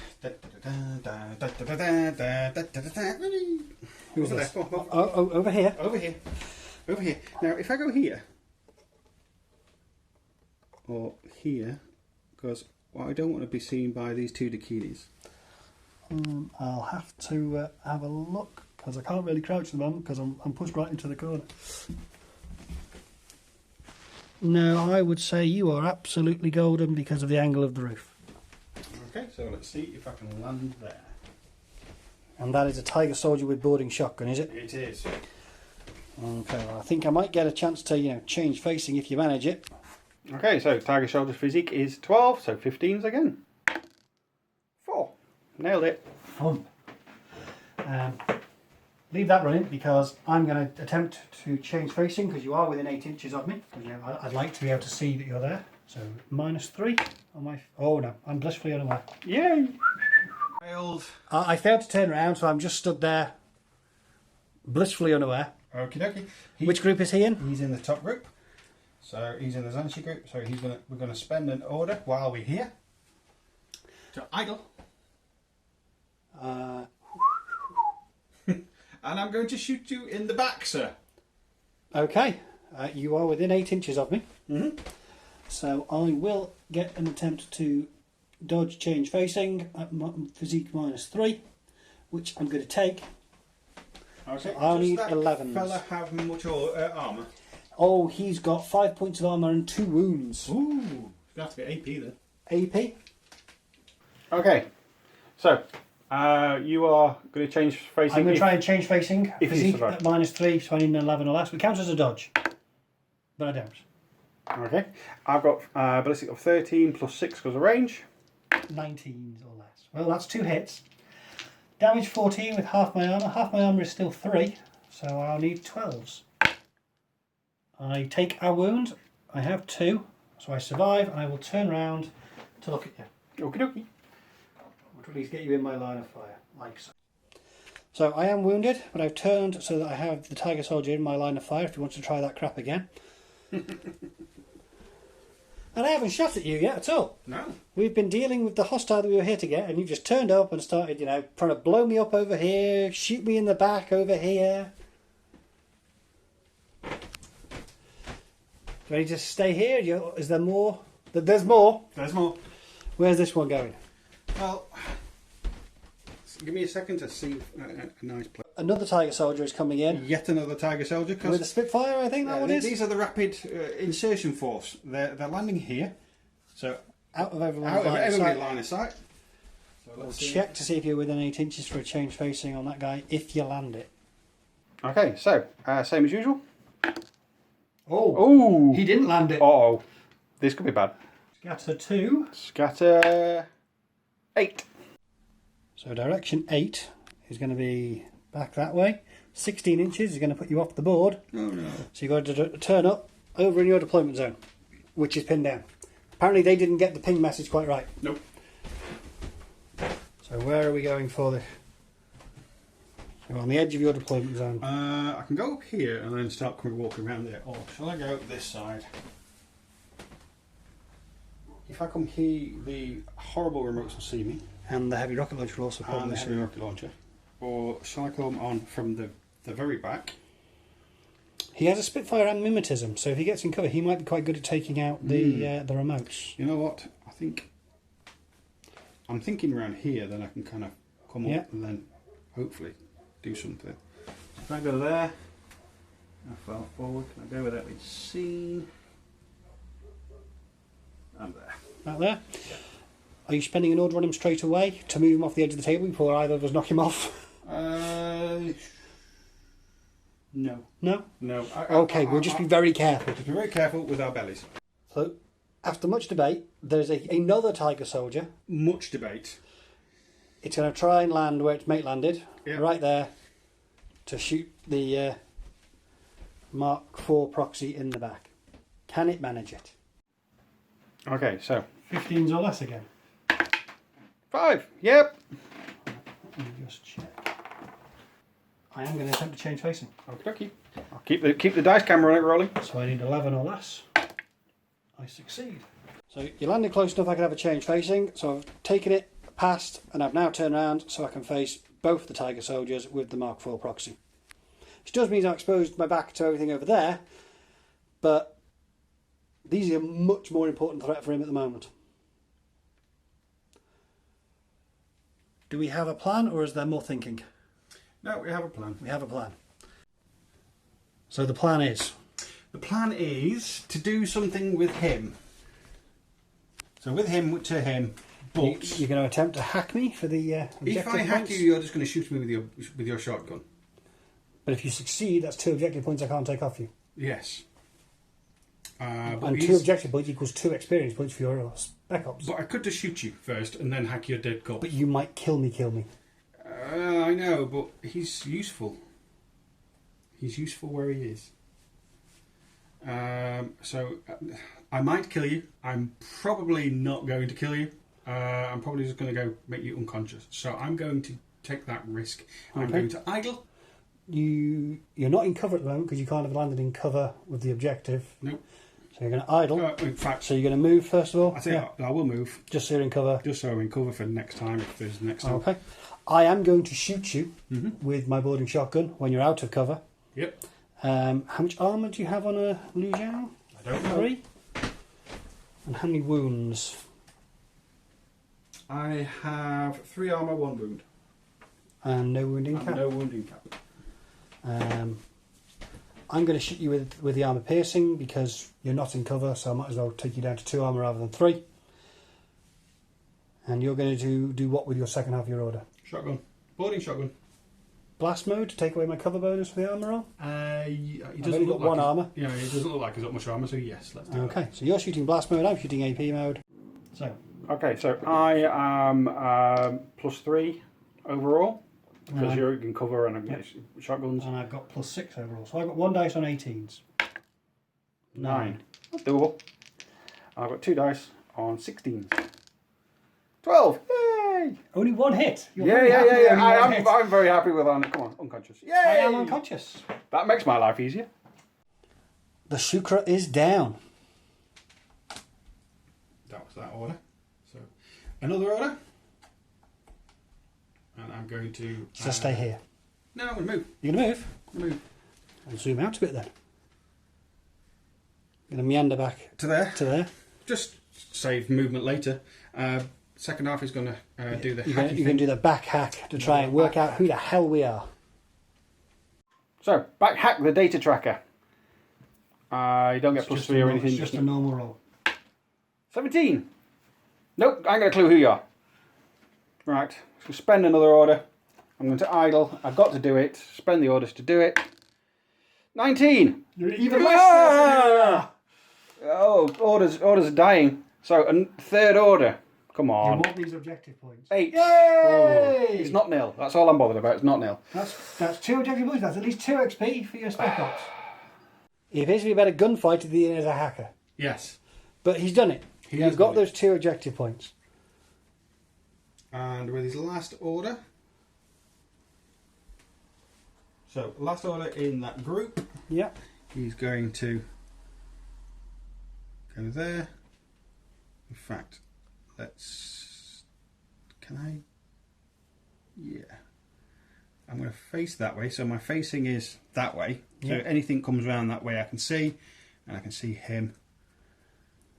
Who's this? Come on. Oh, over here. Over here. Over here. Now, if I go here, or here, because I don't want to be seen by these 2 dakinis. I'll have to have a look, because I can't really crouch at the moment, because I'm pushed right into the corner. No, I would say you are absolutely golden because of the angle of the roof. Okay, so let's see if I can land there. And that is a Tiger Soldier with boarding shotgun, is it? It is. Okay, well, I think I might get a chance to, change facing if you manage it. Okay, so Tiger Soldier's physique is 12, so 15s again. 4. Nailed it. Fun. Leave that running because I'm going to attempt to change facing because you are within 8 inches of me. You know, I'd like to be able to see that you're there. So -3 on my... Oh no, I'm blissfully unaware. Yay! Failed. I failed to turn around, so I'm just stood there blissfully unaware. Okie dokie. Which group is he in? He's in the top group. So he's in the Zanshi group. So we're gonna spend an order while we're here. To idle. And I'm going to shoot you in the back, sir. Okay, you are within 8 inches of me. Mm-hmm. So I will get an attempt to dodge change facing at physique -3, which I'm going to take. Okay. So I'll need 11s. Fella have much armour? Oh, he's got 5 points of armour and 2 wounds. Ooh, it's got to be AP then. AP? Okay, so you are going to change facing. I'm going to try and change facing. if you Physique survive. at -3, so I need an 11 or less. It counts as a dodge, but I don't. Okay, I've got ballistic of 13 plus 6 because of range. 19s or less. Well, that's 2 hits. Damage 14 with half my armour. Half my armour is still 3, so I'll need 12s. I take a wound. I have 2, so I survive, and I will turn around to look at you. Okie dokie. Or to at least get you in my line of fire, like so. So I am wounded, but I've turned so that I have the tiger soldier in my line of fire if you want to try that crap again. And I haven't shot at you yet at all. No. We've been dealing with the hostile that we were here to get, and you've just turned up and started, you know, trying to blow me up over here, shoot me in the back over here. Ready to stay here? Is there more? There's more. There's more. Where's this one going? Well, give me a second to see a nice place. Another tiger soldier is coming in. Yet another tiger soldier. With a Spitfire, I think that one is. These are the rapid insertion force. They're landing here. So Out of everyone's out of line of every sight. line of sight. So We'll let's see. check to see if you're within 8 inches for a change facing on that guy, if you land it. Okay, so same as usual. Oh, Oh, he didn't land it. oh, this could be bad. Scatter 2. Scatter 8. So direction 8 is going to be back that way. 16 inches is going to put you off the board. Oh no. So you've got to turn up over in your deployment zone, which is pinned down. Apparently they didn't get the ping message quite right. Nope. So where are we going for this? We're on the edge of your deployment zone. I can go up here and then start walking around there. Or shall I go this side? If I come here, the horrible remotes will see me. And the heavy rocket launcher will also And probably the see heavy you. rocket launcher. Or shall I come on from the very back? He has a Spitfire and mimetism, so if he gets in cover, he might be quite good at taking out the remotes. You know what? I'm thinking around here, then I can kind of come Yeah. up and then hopefully do something. If I go there, how far forward can I go without being seen? I'm there. Out there. Are you spending an order on him straight away to move him off the edge of the table before either of us knock him off? No. No? No. Okay, we'll just be very careful. Just be very careful with our bellies. So, after much debate, there's another tiger soldier. Much debate. It's going to try and land where its mate landed, Yeah. right there, to shoot the Mark IV proxy in the back. Can it manage it? Okay, so 15s or less again. 5. Yep. Let me just check. I am going to attempt to change facing. Okie dokie. I'll keep the dice camera on it rolling. So I need 11 or less. I succeed. So you landed close enough I can have a change facing. So I've taken it, passed, and I've now turned around so I can face both the tiger soldiers with the Mark IV proxy. Which does mean I've exposed my back to everything over there, but these are a much more important threat for him at the moment. Do we have a plan, or is there more thinking? No, we have a plan. We have a plan. So the plan is... The plan is to do something with him. So with him, to him, but You're going to attempt to hack me for the if objective I hack points? you, you're just going to shoot me with your shotgun. But if you succeed, that's 2 objective points I can't take off you. Yes. But And 2 objective points equals 2 experience points for your spec ops. But I could just shoot you first and then hack your dead corpse. But you might kill me. I know, but he's useful. He's useful where he is. So I might kill you. I'm probably not going to kill you. I'm probably just going to go make you unconscious. So I'm going to take that risk. I'm going to idle. You're not in cover at the moment because you kind of landed in cover with the objective. Nope. So you're going to idle. In fact, so you're going to move first of all. I think I will move. Just so you're in cover. Just so I'm in cover for next time if there's next time. Okay. I am going to shoot you with my boarding shotgun when you're out of cover. Yep. How much armour do you have on a Liu Jiao? I don't know. 3. And how many wounds? I have 3 armour, 1 wound. And no wounding cap? No wounding cap. I'm going to shoot you with the armour piercing because you're not in cover, so I might as well take you down to 2 armour rather than 3. And you're going to do what with your second half of your order? Shotgun. Boarding shotgun. Blast mode to take away my cover bonus for the armour roll? He I've doesn't only look got 1 like armour. Yeah, he doesn't look like he's got much armour, so yes, let's do it. Okay, so you're shooting blast mode, I'm shooting AP mode. So. Okay, so I am +3 overall because you're in cover and I'm getting shotguns. And I've got +6 overall, so I've got 1 dice on 18s. 9. That's doable. I've got 2 dice on 16s. 12. Yay! Only 1 hit. You're Yeah. very happy with only one hit. I'm very happy with that. Come on, unconscious. Yay! I am unconscious. That makes my life easier. The Shukra is down. That was that order. So another order. And I'm going to... So stay here. No, I'm going to move. You're going to move? Move. I'll zoom out a bit then. I'm going to meander back To there. to there. Just save movement later. Second half is going to do the You're hacky going to thing. do the back hack to try and work out who the hell we are. So, back hack the data tracker. You don't get +3 or anything. It's just a normal roll. 17. Nope, I ain't got a clue who you are. Right, so spend another order. I'm going to idle. I've got to do it. Spend the orders to do it. 19. You're Even less. Oh, orders are dying. So, a third order. Come You on. want these objective points. 8. Yay! Oh, it's not nil. That's all I'm bothered about. It's not nil. That's 2 objective points. That's at least 2 XP for your Spec Ops. He appears to be a better gunfighter than he is a hacker. Yes. But he's done it. He He's has got done those 2 objective points. And with his last order. So, last order in that group. Yeah. He's going to go there. In fact, let's... Can I? Yeah. I'm going to face that way. So my facing is that way. So anything comes around that way I can see. And I can see him.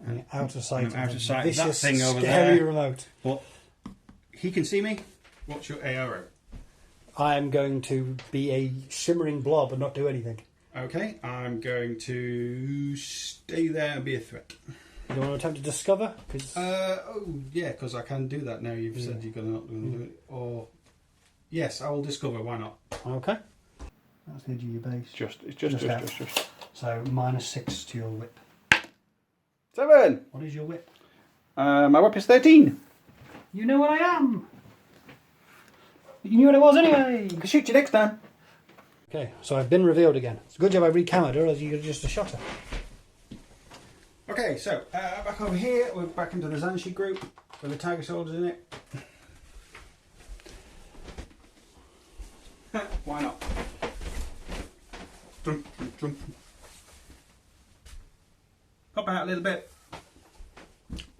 And out of sight. And out of sight. Vicious, That thing over scary there. remote. But he can see me. What's your ARO? I'm going to be a shimmering blob and not do anything. Okay, I'm going to stay there and be a threat. You want to attempt to discover? Cause Oh, yeah, because I can do that now. You've said you're not going to do it. Or, yes, I will discover. Why not? Okay. That's the edge of your base. Just. So -6 to your whip. 7. What is your whip? My whip is 13. You know what I am! You knew what it was anyway! I can shoot you next time. Okay, so I've been revealed again. It's a good job I recamered her, or you could have just a shot her. Okay, so back over here, we're back into the Zanshi group with the Tiger Soldiers in it. Why not? Jump. Pop out a little bit.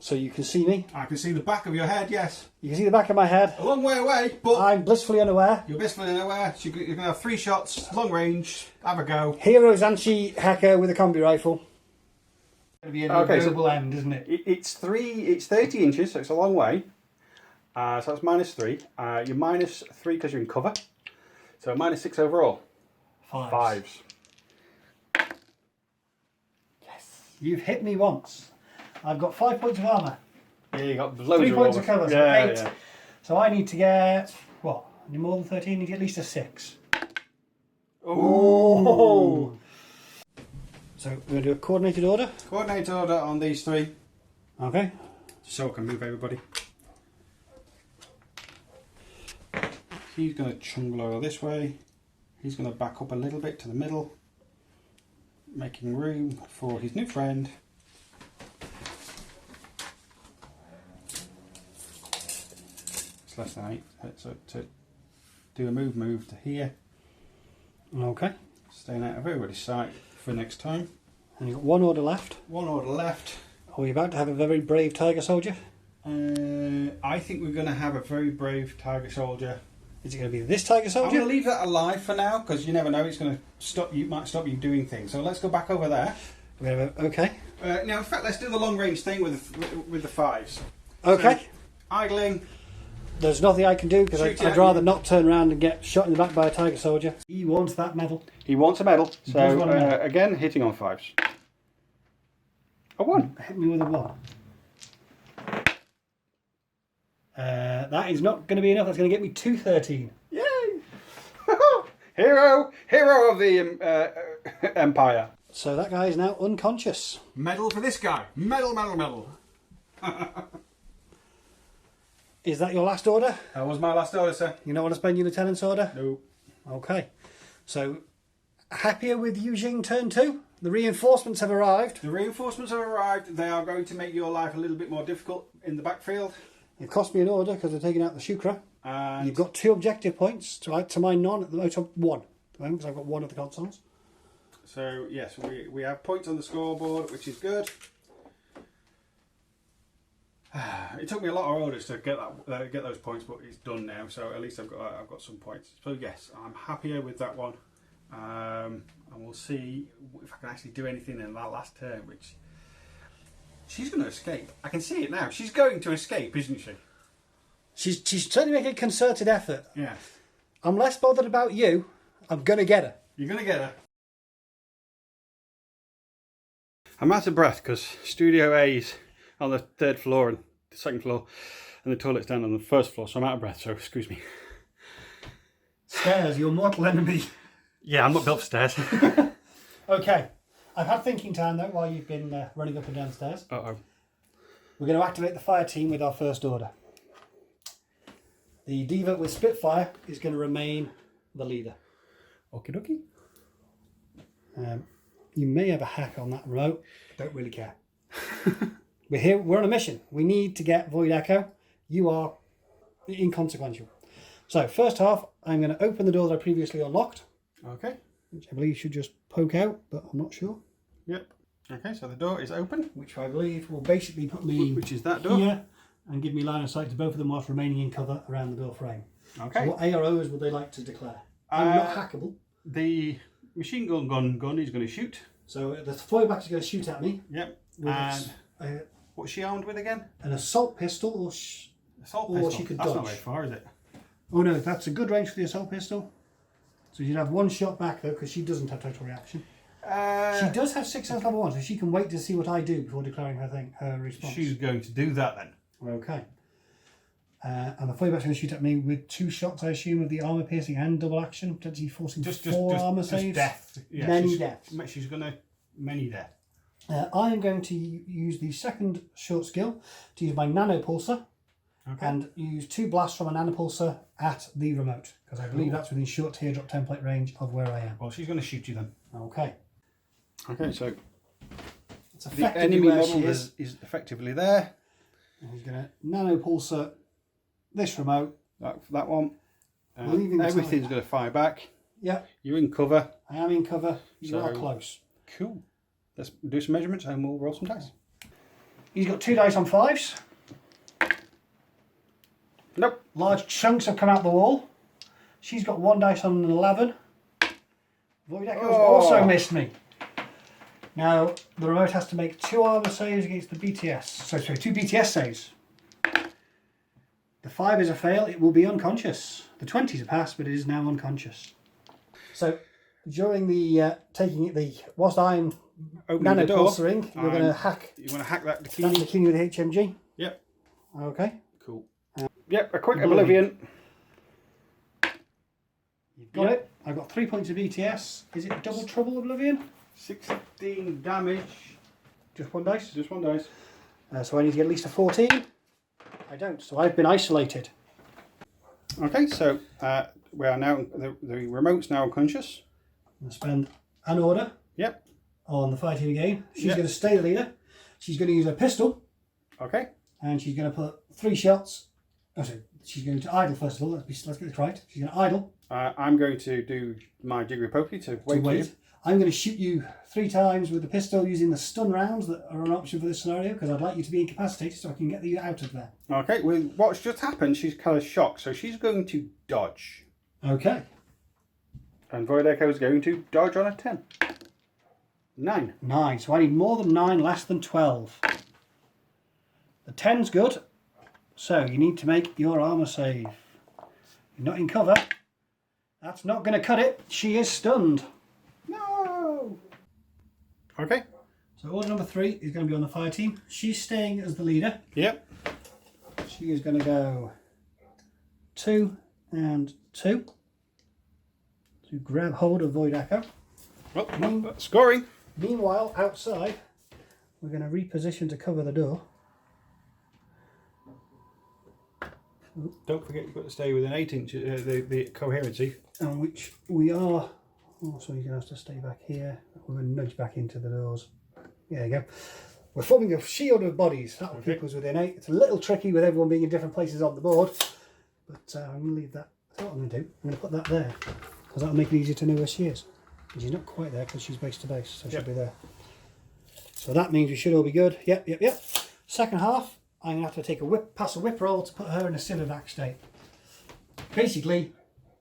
So you can see me. I can see the back of your head, yes. You can see the back of my head. A long way away, but I'm blissfully unaware. you're blissfully unaware. So you're going to have 3 shots, long range, have a go. Hero Zanshi hacker with a combi rifle. It's going to be an Okay, so- noble end, isn't it? It's 30 inches, so it's a long way. So that's -3. You're -3 because you're in cover. So -6 overall. Fives. Yes. You've hit me once. I've got 5 points of armour. Yeah, you got loads 3 of points of rolls. cover, so Yeah, 8. yeah. So I need to get, what? Any more than 13? I need to get at least a 6. Oh! So we're going to do a coordinated order. Coordinate order on these 3, Okay. so I can move everybody. he's going to chungle over this way. He's going to back up a little bit to the middle, making room for his new friend. It's less than 8, so to do a move to here. Okay. Staying out of everybody's sight for next time. And you've got one order left. One order left. Are we about to have a very brave tiger soldier? I think we're going to have a very brave tiger soldier. Is it going to be this tiger I'm soldier? going to leave that alive for now because you never know. It's going to stop you. Might stop you doing things. So let's go back over there. Okay. Now, in fact, let's do the long range thing with the 5s. Okay. So, idling. There's nothing I can do because Shoot I'd at rather you. not turn around and get shot in the back by a tiger soldier. He wants that medal. He wants a medal. He does want a medal. Again, hitting on 5s. A 1. Hit me with a 1. That is not going to be enough. That's going to get me 213. Yay! hero of the Empire. So that guy is now unconscious. Medal for this guy. Medal. Is that your last order? That was my last order, sir. You don't want to spend your lieutenant's order? No. Okay. So, happier with Eugene turn 2? The reinforcements have arrived. The reinforcements have arrived. They are going to make your life a little bit more difficult in the backfield. It cost me an order because they're taking out the Shukra. And You've got 2 objective points to my none at the moment. 1 at the moment because I've got 1 of the consoles. so, yes, we have points on the scoreboard, which is good. It took me a lot of orders to get those points, but it's done now. So at least I've got some points. So yes, I'm happier with that one, and we'll see if I can actually do anything in that last turn. Which she's going to escape. I can see it now. She's going to escape, isn't she? She's certainly making a concerted effort. Yeah. I'm less bothered about you. I'm going to get her. You're going to get her. I'm out of breath because Studio A's on the 3rd floor and the 2nd floor, and the toilet's down on the 1st floor, so I'm out of breath, so excuse me. Stairs, your mortal enemy. Yeah, I'm not built for stairs. Okay. I've had thinking time though while you've been running up and down the stairs. Uh-oh. We're going to activate the fire team with our first order. The Diva with Spitfire is going to remain the leader. Okie dokie. You may have a hack on that remote. Don't really care. We're on a mission. We need to get Void Echo. You are inconsequential. So first half, I'm going to open the door that I previously unlocked, Okay. which I believe should just poke out, but I'm not sure. Yep. Okay, so the door is open. Which I believe will basically put me Which is that door? here and give me line of sight to both of them whilst remaining in cover around the door frame. Okay. So what AROs would they like to declare? I'm not hackable. The machine gun is going to shoot. So the flyback is going to shoot at me Yep. with And what's she armed with again? an assault pistol or... Assault Or pistol. she could That's not dodge. very far, is it? Oh no, that's a good range for the assault pistol. So you'd have 1 shot back though, because she doesn't have total reaction. She does have 6 sense level 1, so she can wait to see what I do before declaring her response. She's going to do that then. Okay. And the flyback's going to shoot at me with 2 shots, I assume, of the armor piercing and double action, potentially forcing 4 armor saves. Death. Yeah, many deaths. She's going to many death. I am going to use the second short skill to use my nano pulsar and use 2 blasts from a nano pulsar at the remote, because I believe that's within short teardrop template range of where I am. Well, she's going to shoot you then. Okay. Okay, so It's the effectively enemy where model she is. is effectively there. And he's going to nano pulsar this remote. That one. Leaving the Everything's side. going to fire back. Yep, You're in cover. I am in cover. You So- are close. Cool. Let's do some measurements and we'll roll some dice. He's got 2 dice on 5s. Nope. Large chunks have come out the wall. She's got 1 dice on an 11. Void Echo's also missed me. Now, the remote has to make 2 armor saves against the BTS. So, sorry, 2 BTS saves. The 5 is a fail. It will be unconscious. The 20 is a pass, but it is now unconscious. So, during the whilst I'm Opening nano the door. pulsering, you're going to hack You want to hack that that bikini? bikini with HMG. Yep. Okay. Cool. Yep. A quick Oblivion. oblivion. You've got it. I've got 3 points of BTS. Is it double trouble Oblivion? 16 damage. Just 1 dice. Just 1 dice. So I need to get at least a 14. I don't, so I've been isolated. Okay, so we are now, the remote's now unconscious. I'm going to spend an order Yep. on the fighting again. She's Yep. going to stay the leader. She's going to use her pistol. Okay. And she's going to put 3 shots. Oh, sorry. She's going to idle first of all. Let's get this right. She's going to idle. I'm going to do my jiggery pokey to wait. I'm going to shoot you 3 times with the pistol using the stun rounds that are an option for this scenario because I'd like you to be incapacitated so I can get you out of there. Okay, well, what's just happened, she's kind of shocked, so she's going to dodge. Okay. And Void Echo is going to dodge on a 10. 9. 9. So I need more than 9, less than 12. The 10's good. So you need to make your armour save. You're not in cover. That's not going to cut it. She is stunned. No! Okay. So order number 3 is going to be on the fire team. She's staying as the leader. Yep. She is going to go 2 and 2 to grab hold of Void Echo. Well, scoring. Meanwhile, outside, we're going to reposition to cover the door. Don't forget you've got to stay within 8 inches, the coherency. On which we are. Oh, so you're going to have to stay back here. We're going to nudge back into the doors. There you go. We're forming a shield of bodies. That will keep us within 8. It's a little tricky with everyone being in different places on the board. But I'm going to leave that. That's what I'm going to do. I'm going to put that there. Because that'll make it easier to know where she is. And she's not quite there because she's base to base. So she'll be there. So that means we should all be good. Yep. Second half, I'm going to have to take a pass a whip roll to put her in a civivac state. Basically,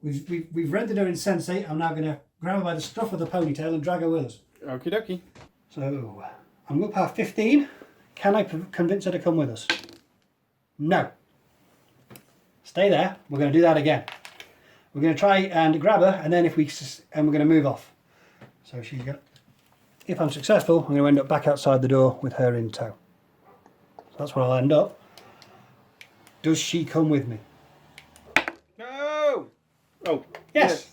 we've rendered her insensate. I'm now going to grab her by the scruff of the ponytail and drag her with us. Okie dokie. So, I'm up past 15. Can I convince her to come with us? No. Stay there. We're going to do that again. We're going to try and grab her, and then we're going to move off. So she's going. If I'm successful, I'm going to end up back outside the door with her in tow. So that's where I'll end up. Does she come with me? No! Oh, yes.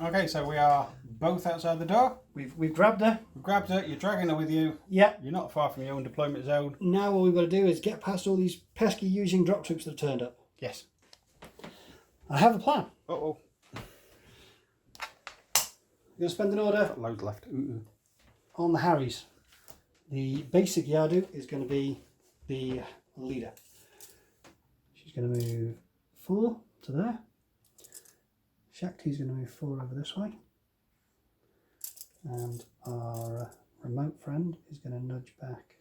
Okay, so we are both outside the door. We've grabbed her. We've grabbed her, you're dragging her with you. Yeah. You're not far from your own deployment zone. Now all we've got to do is get past all these pesky using drop troops that have turned up. Yes. I have a plan. Uh-oh. You're going to spend an order Got loads left. Ooh. on the Harrys. The basic Yadu is going to be the leader. She's going to move 4 to there. Shakti's going to move 4 over this way. And our remote friend is going to nudge back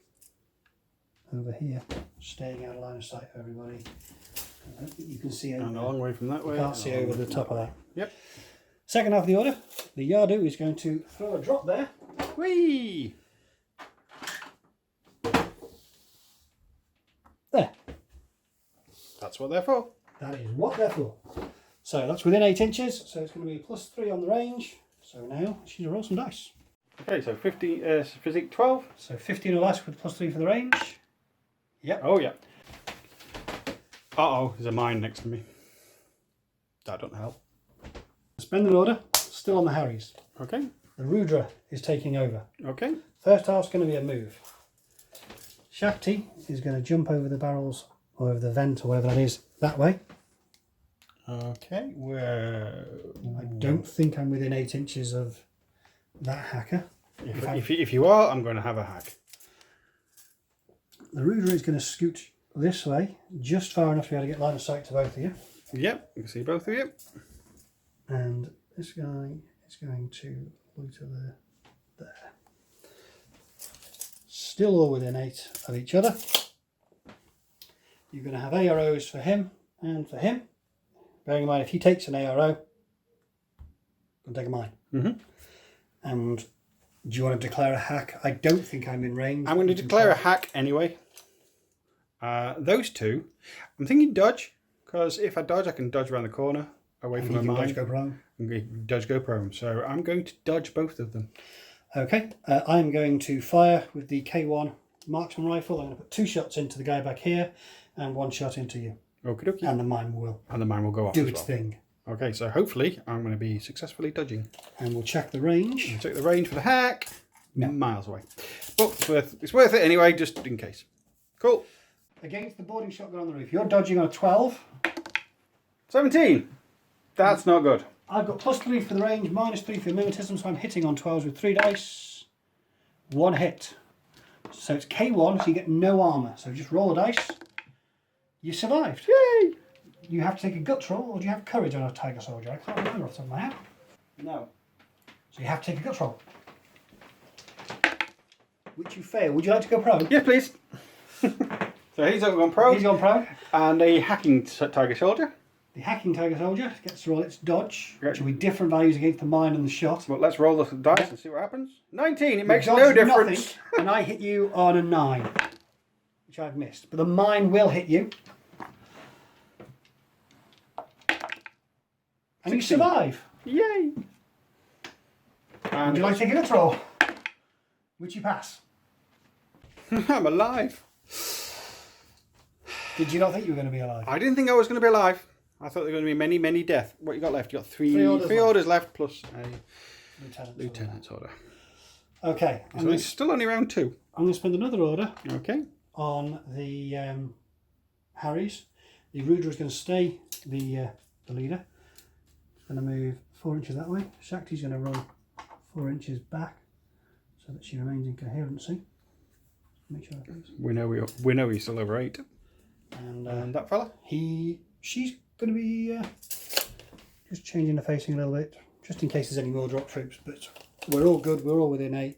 over here, staying out of line of sight of everybody. I don't think you can see over And a long way from that way. You can't see over the top of that. Yep. Second half of the order, the Yadu is going to throw a drop there. Whee! There. That's what they're for. That is what they're for. So that's within 8 inches, so it's going to be +3 on the range. So now she's going to roll some dice. Okay, so 50, physique 12. So 15 or less with +3 for the range. Yep. Oh, yeah. Uh-oh, there's a mine next to me. That don't help. Spend an order, still on the Harrys. Okay. The Rudra is taking over. Okay. First half's going to be a move. Shakti is going to jump over the barrels, or over the vent, or whatever that is, that way. Okay, where... I don't think I'm within 8 inches of that hacker. If you are, I'm going to have a hack. The Rudra is going to scoot this way, just far enough to be able to get line of sight to both of you. Yep, you can see both of you. And this guy is going to loiter there. Still all within 8 of each other. You're going to have AROs for him and for him. Bearing in mind, if he takes an ARO, I'm going to take a mine. Mm-hmm. And do you want to declare a hack? I don't think I'm in range. I'm going to declare a hack anyway. Those two, I'm thinking dodge, because if I dodge, I can dodge around the corner away from a mine. Dodge go prone. And dodge go prone. So I'm going to dodge both of them. Okay, I'm going to fire with the K1 marksman rifle. I'm going to put 2 shots into the guy back here and 1 shot into you. Okie dokie. And the mine will go off do as its well. thing. Okay, so hopefully I'm going to be successfully dodging. And we'll check the range. Check the range for the hack. No. Miles away. But it's worth it anyway, just in case. Cool. Against the boarding shotgun on the roof. You're dodging on a 12. 17. That's not good. I've got +3 for the range, -3 for mimetism, so I'm hitting on 12s with 3 dice. 1 hit. So it's K1, so you get no armour. So just roll a dice. You survived. Yay! You have to take a guts roll, or do you have courage on a tiger soldier? I can't remember off the top of my head. No. So you have to take a guts roll. Which you fail. Would you like to go pro? Yes, please. So he's gone pro. He's gone pro. And a hacking tiger soldier. The hacking tiger soldier gets to roll its dodge, Right. which will be different values against the mine and the shot. Well, let's roll the dice and see what happens. 19. It makes You no dodge difference. nothing, and I hit you on a 9, which I've missed. But the mine will hit you. And you 16. survive. Yay! Would you like to take a guts roll? Which you pass. I'm alive. Did you not think you were going to be alive? I didn't think I was going to be alive. I thought there were going to be many, many deaths. What you got left? You got three Three orders left plus a Lieutenant. lieutenant's order. Okay. So it's still only round 2. I'm going to spend another order Okay. on the Harrys. The Rudra is going to stay the leader. It's going to move 4 inches that way. Shakti's going to run 4 inches back so that she remains in coherency. Make sure that goes. We know he's still over 8. And that fella? she's going to be just changing the facing a little bit, just in case there's any more drop troops. But we're all good. We're all within 8.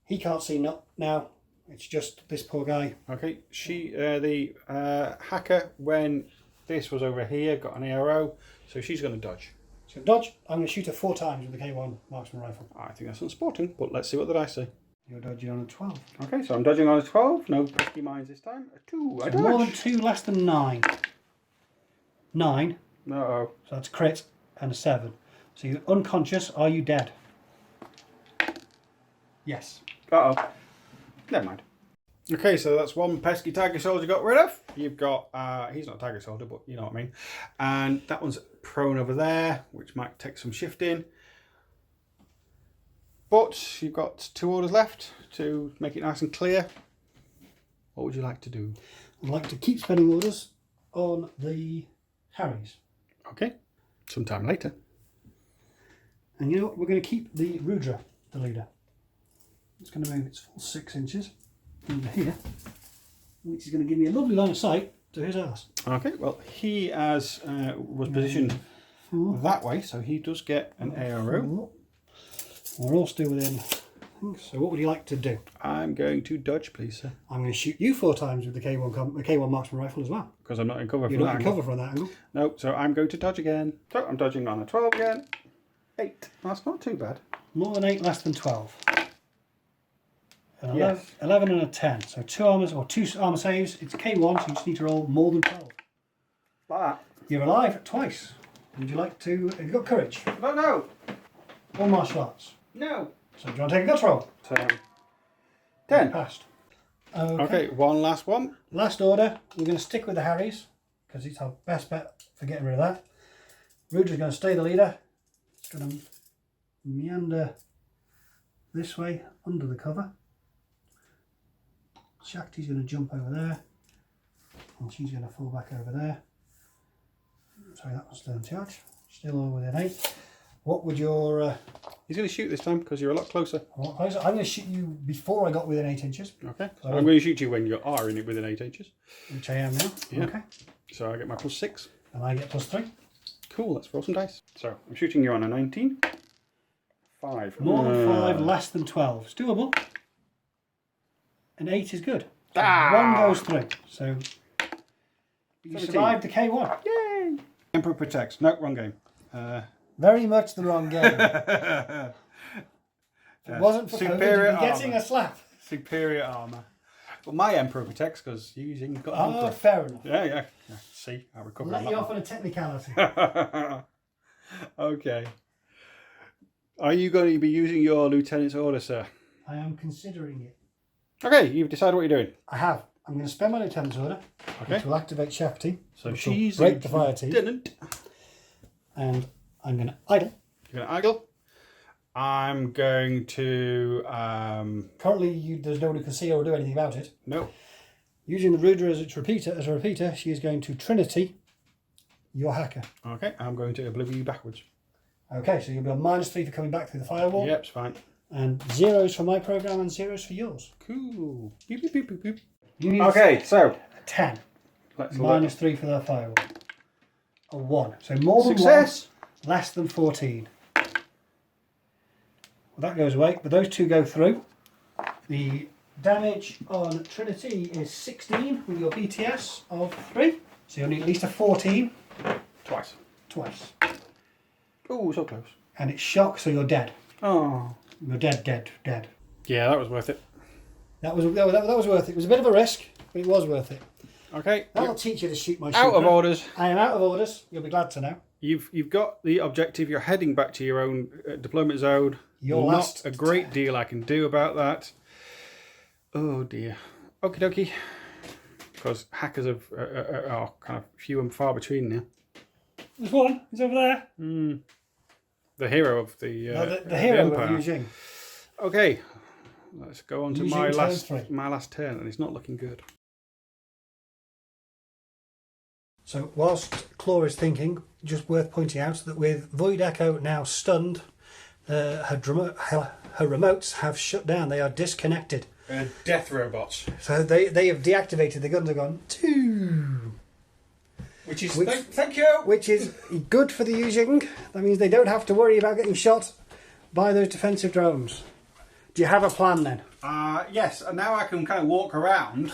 He can't see now. It's just this poor guy. Okay. She, the hacker, when this was over here, got an arrow, so she's going to dodge. She's going to dodge. I'm going to shoot her 4 times with the K1 marksman rifle. I think that's unsporting, but let's see what the dice say. You're dodging on a 12. Okay, so I'm dodging on a 12. No pesky mines this time. A 2. I So more than dodge. 2, less than 9. 9. No. So that's a crit and a 7. So you're unconscious. Are you dead? Yes. Uh-oh. Never mind. Okay, so that's one pesky tiger soldier got rid of. You've got, he's not a tiger soldier, but you know what I mean. And that one's prone over there, which might take some shifting. But you've got 2 orders left to make it nice and clear. What would you like to do? I'd like to keep spending orders on the Harrys. Okay, sometime later. And you know what? We're going to keep the Rudra, the leader. It's going to move its full 6 inches over here, which is going to give me a lovely line of sight to his ass. Okay, well, he was positioned 4. that way, so he does get an arrow. 4. We're all still within. So what would you like to do? I'm going to dodge, please, sir. I'm going to shoot you 4 times with the K1 marksman rifle as well. Because I'm not in cover You're from not that in angle. cover from that angle. No, so I'm going to dodge again. So I'm dodging on a 12 again. 8. That's not too bad. More than 8, less than 12. An Yes. 11 and a 10. So 2 armors or 2 armor saves. It's K1, so you just need to roll more than 12. Like that. You're alive twice. Would you like to? Have you got courage No. or martial arts? No. So do you want to take a guts roll? So 10. Passed. Okay, one last one. Last order. We're going to stick with the Harrys because it's our best bet for getting rid of that. Rudra's going to stay the leader. It's going to meander this way under the cover. Shakti's going to jump over there, and she's going to fall back over there. Sorry, that was still in charge. Still all within 8. What would your... He's going to shoot this time because you're a lot closer. I'm going to shoot you before I got within 8 inches, Okay. So So- I'm going to shoot you when you are in it within 8 inches. which I am now. Yeah. Okay. So I get my +6. And I get +3. Cool, let's roll some dice. So I'm shooting you on a 19. 5. More than 5, less than 12. It's doable. And 8 is good. So Ah! 1 goes through. So you 17. survived the K1. Yay! Emperor protects. No, wrong game. Very much the wrong game. If it wasn't for COVID, superior you'd be getting armour. a slap. Superior armour. Well, my Emperor protects because using got Ah, Emperor. fair enough. Yeah. See, I recover Let on you that off on a technicality. one. Okay. Are you going to be using your lieutenant's order, sir? I am considering it. Okay, you've decided what you're doing. I have. I'm going to spend my lieutenant's order, Okay. which will activate Shakti, So which will she's break the fire team, lieutenant. and I'm going to idle. You're going to idle. I'm going to Currently, there's no one who can see or do anything about it. no. Using the Rudra as a repeater, she is going to Trinity Your hacker. Okay, I'm going to oblivion you backwards. Okay, so you'll be on -3 for coming back through the firewall. Yep, it's fine. And 0s for my program and 0s for yours. Cool. Beep, beep, beep, beep, beep. You need Okay, so 10. let's look. -3 for the firewall. A 1. So more than Success. 1, less than 14. Well, that goes away, but those two go through. The damage on Trinity is 16 with your BTS of 3. So you'll need at least a 14 Twice. twice. Oh, so close. And it's shock, so you're dead. Oh. You're dead, dead, dead. Yeah, that was worth it. That was worth it. It was a bit of a risk, but it was worth it. Okay. That'll teach you to shoot my Out of shooter. orders. I am out of orders. You'll be glad to know. You've got the objective. You're heading back to your own deployment zone. Your Not last a great deal I can do about that. Oh dear. Okie dokie. Because hackers are kind of few and far between now. There's one. He's over there. The hero of the The hero Empire. of Yujing. Okay, let's go on to Yujing my turn 3. last turn, and it's not looking good. So whilst Claw is thinking, just worth pointing out that with Void Echo now stunned, her remotes have shut down. They are disconnected. Death robots. So they have deactivated. The guns are gone. 2. Which is Thank you. Which is good for the Yujing. That means they don't have to worry about getting shot by those defensive drones. Do you have a plan then? Yes, and now I can kind of walk around.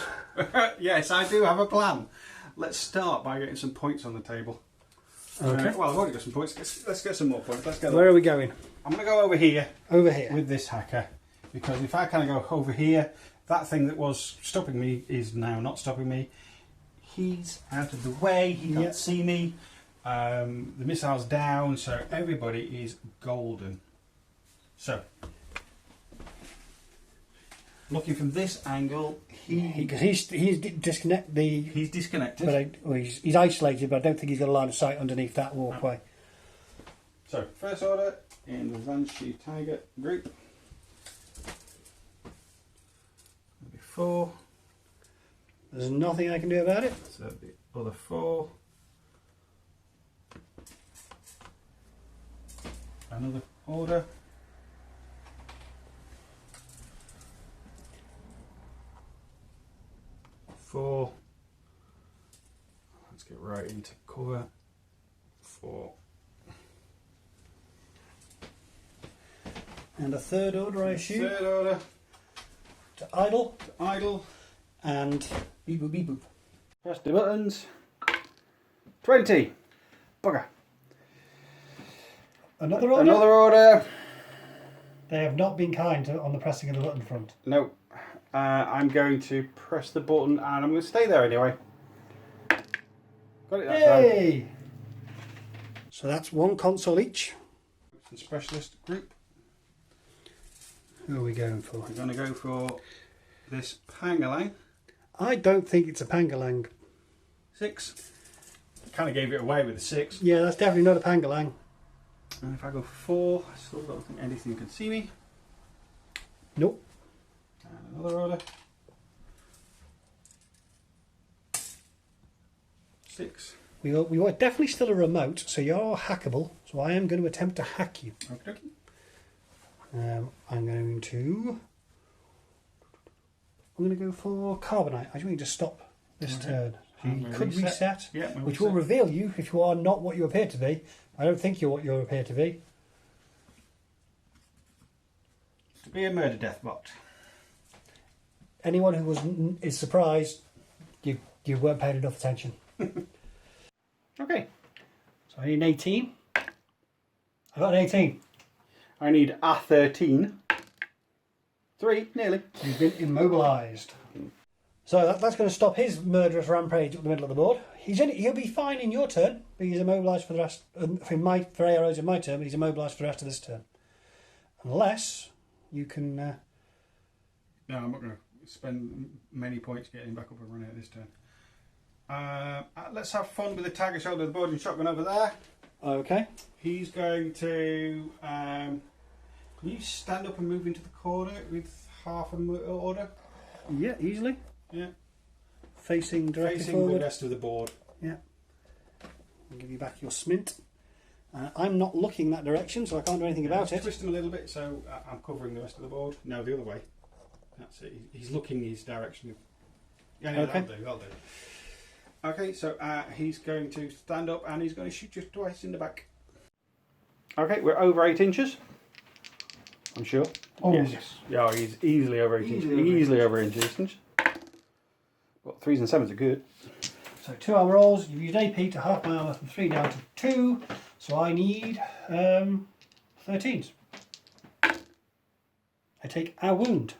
Yes, I do have a plan. Let's start by getting some points on the table. Okay. Well, I've already got some points. Let's get some more points. Let's go. Where are we going? I'm going to go over here. Over here. With this hacker. Because if I kind of go over here, that thing that was stopping me is now not stopping me. He's out of the way. He can't see me. The missile's down, so everybody is golden. So, looking from this angle, he's disconnected. He's disconnected. But he's isolated, but I don't think he's got a line of sight underneath that walkway. So, first order in the Banshee Tiger group. 4. There's nothing I can do about it. So the other 4. Another order. 4. Let's get right into cover. 4. And a third order, I assume. Third order. To idle. To idle. And beep boop beep boop. Press the buttons. 20. Bugger. Another order? Another order. They have not been kind on the pressing of the button front. No. I'm going to press the button and I'm going to stay there anyway. Got it that time. Yay! So that's one console each. The specialist group. Who are we going for? We're going to go for this Pangalang. I don't think it's a Pangalang. 6. Kind of gave it away with the 6. Yeah, that's definitely not a Pangalang. And if I go for 4, I still don't think anything can see me. Nope. And another order. 6. We are definitely still a remote, so you're hackable. So I am going to attempt to hack you. Okay. I'm going to go for Carbonite. I just need to stop this turn. So you could reset, which will reveal you if you are not what you appear to be. I don't think you're what you appear to be. To be a murder death bot. Anyone who is surprised, you weren't paying enough attention. Okay. So I need an 18. I got an 18. I need a 13. 3, nearly. You've been immobilised. So that's going to stop his murderous rampage up the middle of the board. He'll be fine in your turn, but he's immobilised for the rest. For arrows in my turn, but he's immobilised for the rest of this turn, unless you can. No, I'm not going to spend many points getting back up and running at this turn. Let's have fun with the tiger shoulder of the board and shotgun over there. Okay. He's going to. Can you stand up and move into the corner with half an order? Yeah, easily. Yeah. Facing directly Facing forward. the rest of the board. Yeah. I'll give you back your smint. I'm not looking that direction, so I can't do anything about it. Twist him a little bit, so I'm covering the rest of the board. No, the other way. That's it. He's looking his direction. Yeah, Okay. That'll do. Okay, so he's going to stand up and he's going to shoot you twice in the back. Okay, we're over 8 inches. I'm sure. Oh, yes. Yeah, he's easily over 8 inches. Easily over 8 inches. Well, 3s and 7s are good. So 2 armor rolls. You've used AP to half my armor from 3 down to 2. So I need 13s. I take a wound.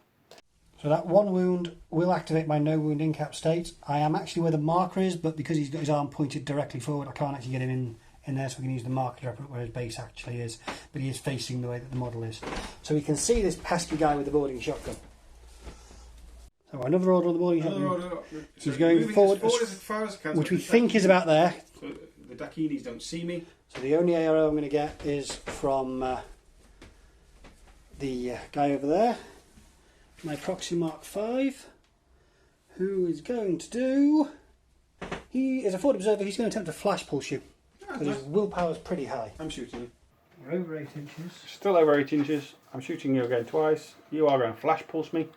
So that 1 wound will activate my no wound in cap state. I am actually where the marker is, but because he's got his arm pointed directly forward, I can't actually get him in there, so we can use the marker to represent where his base actually is. But he is facing the way that the model is. So we can see this pesky guy with the boarding shotgun. So another order on the boarding shotgun. So he's going forward as far as I can, which we think is about there. So the Dakinis don't see me. So the only arrow I'm going to get is from the guy over there, my proxy Mark 5, who is going to do... He is a forward observer, he's going to attempt to flash pulse you, because his willpower is pretty high. I'm shooting you. You're over 8 inches. Still over 8 inches. I'm shooting you again twice. You are going to flash pulse me.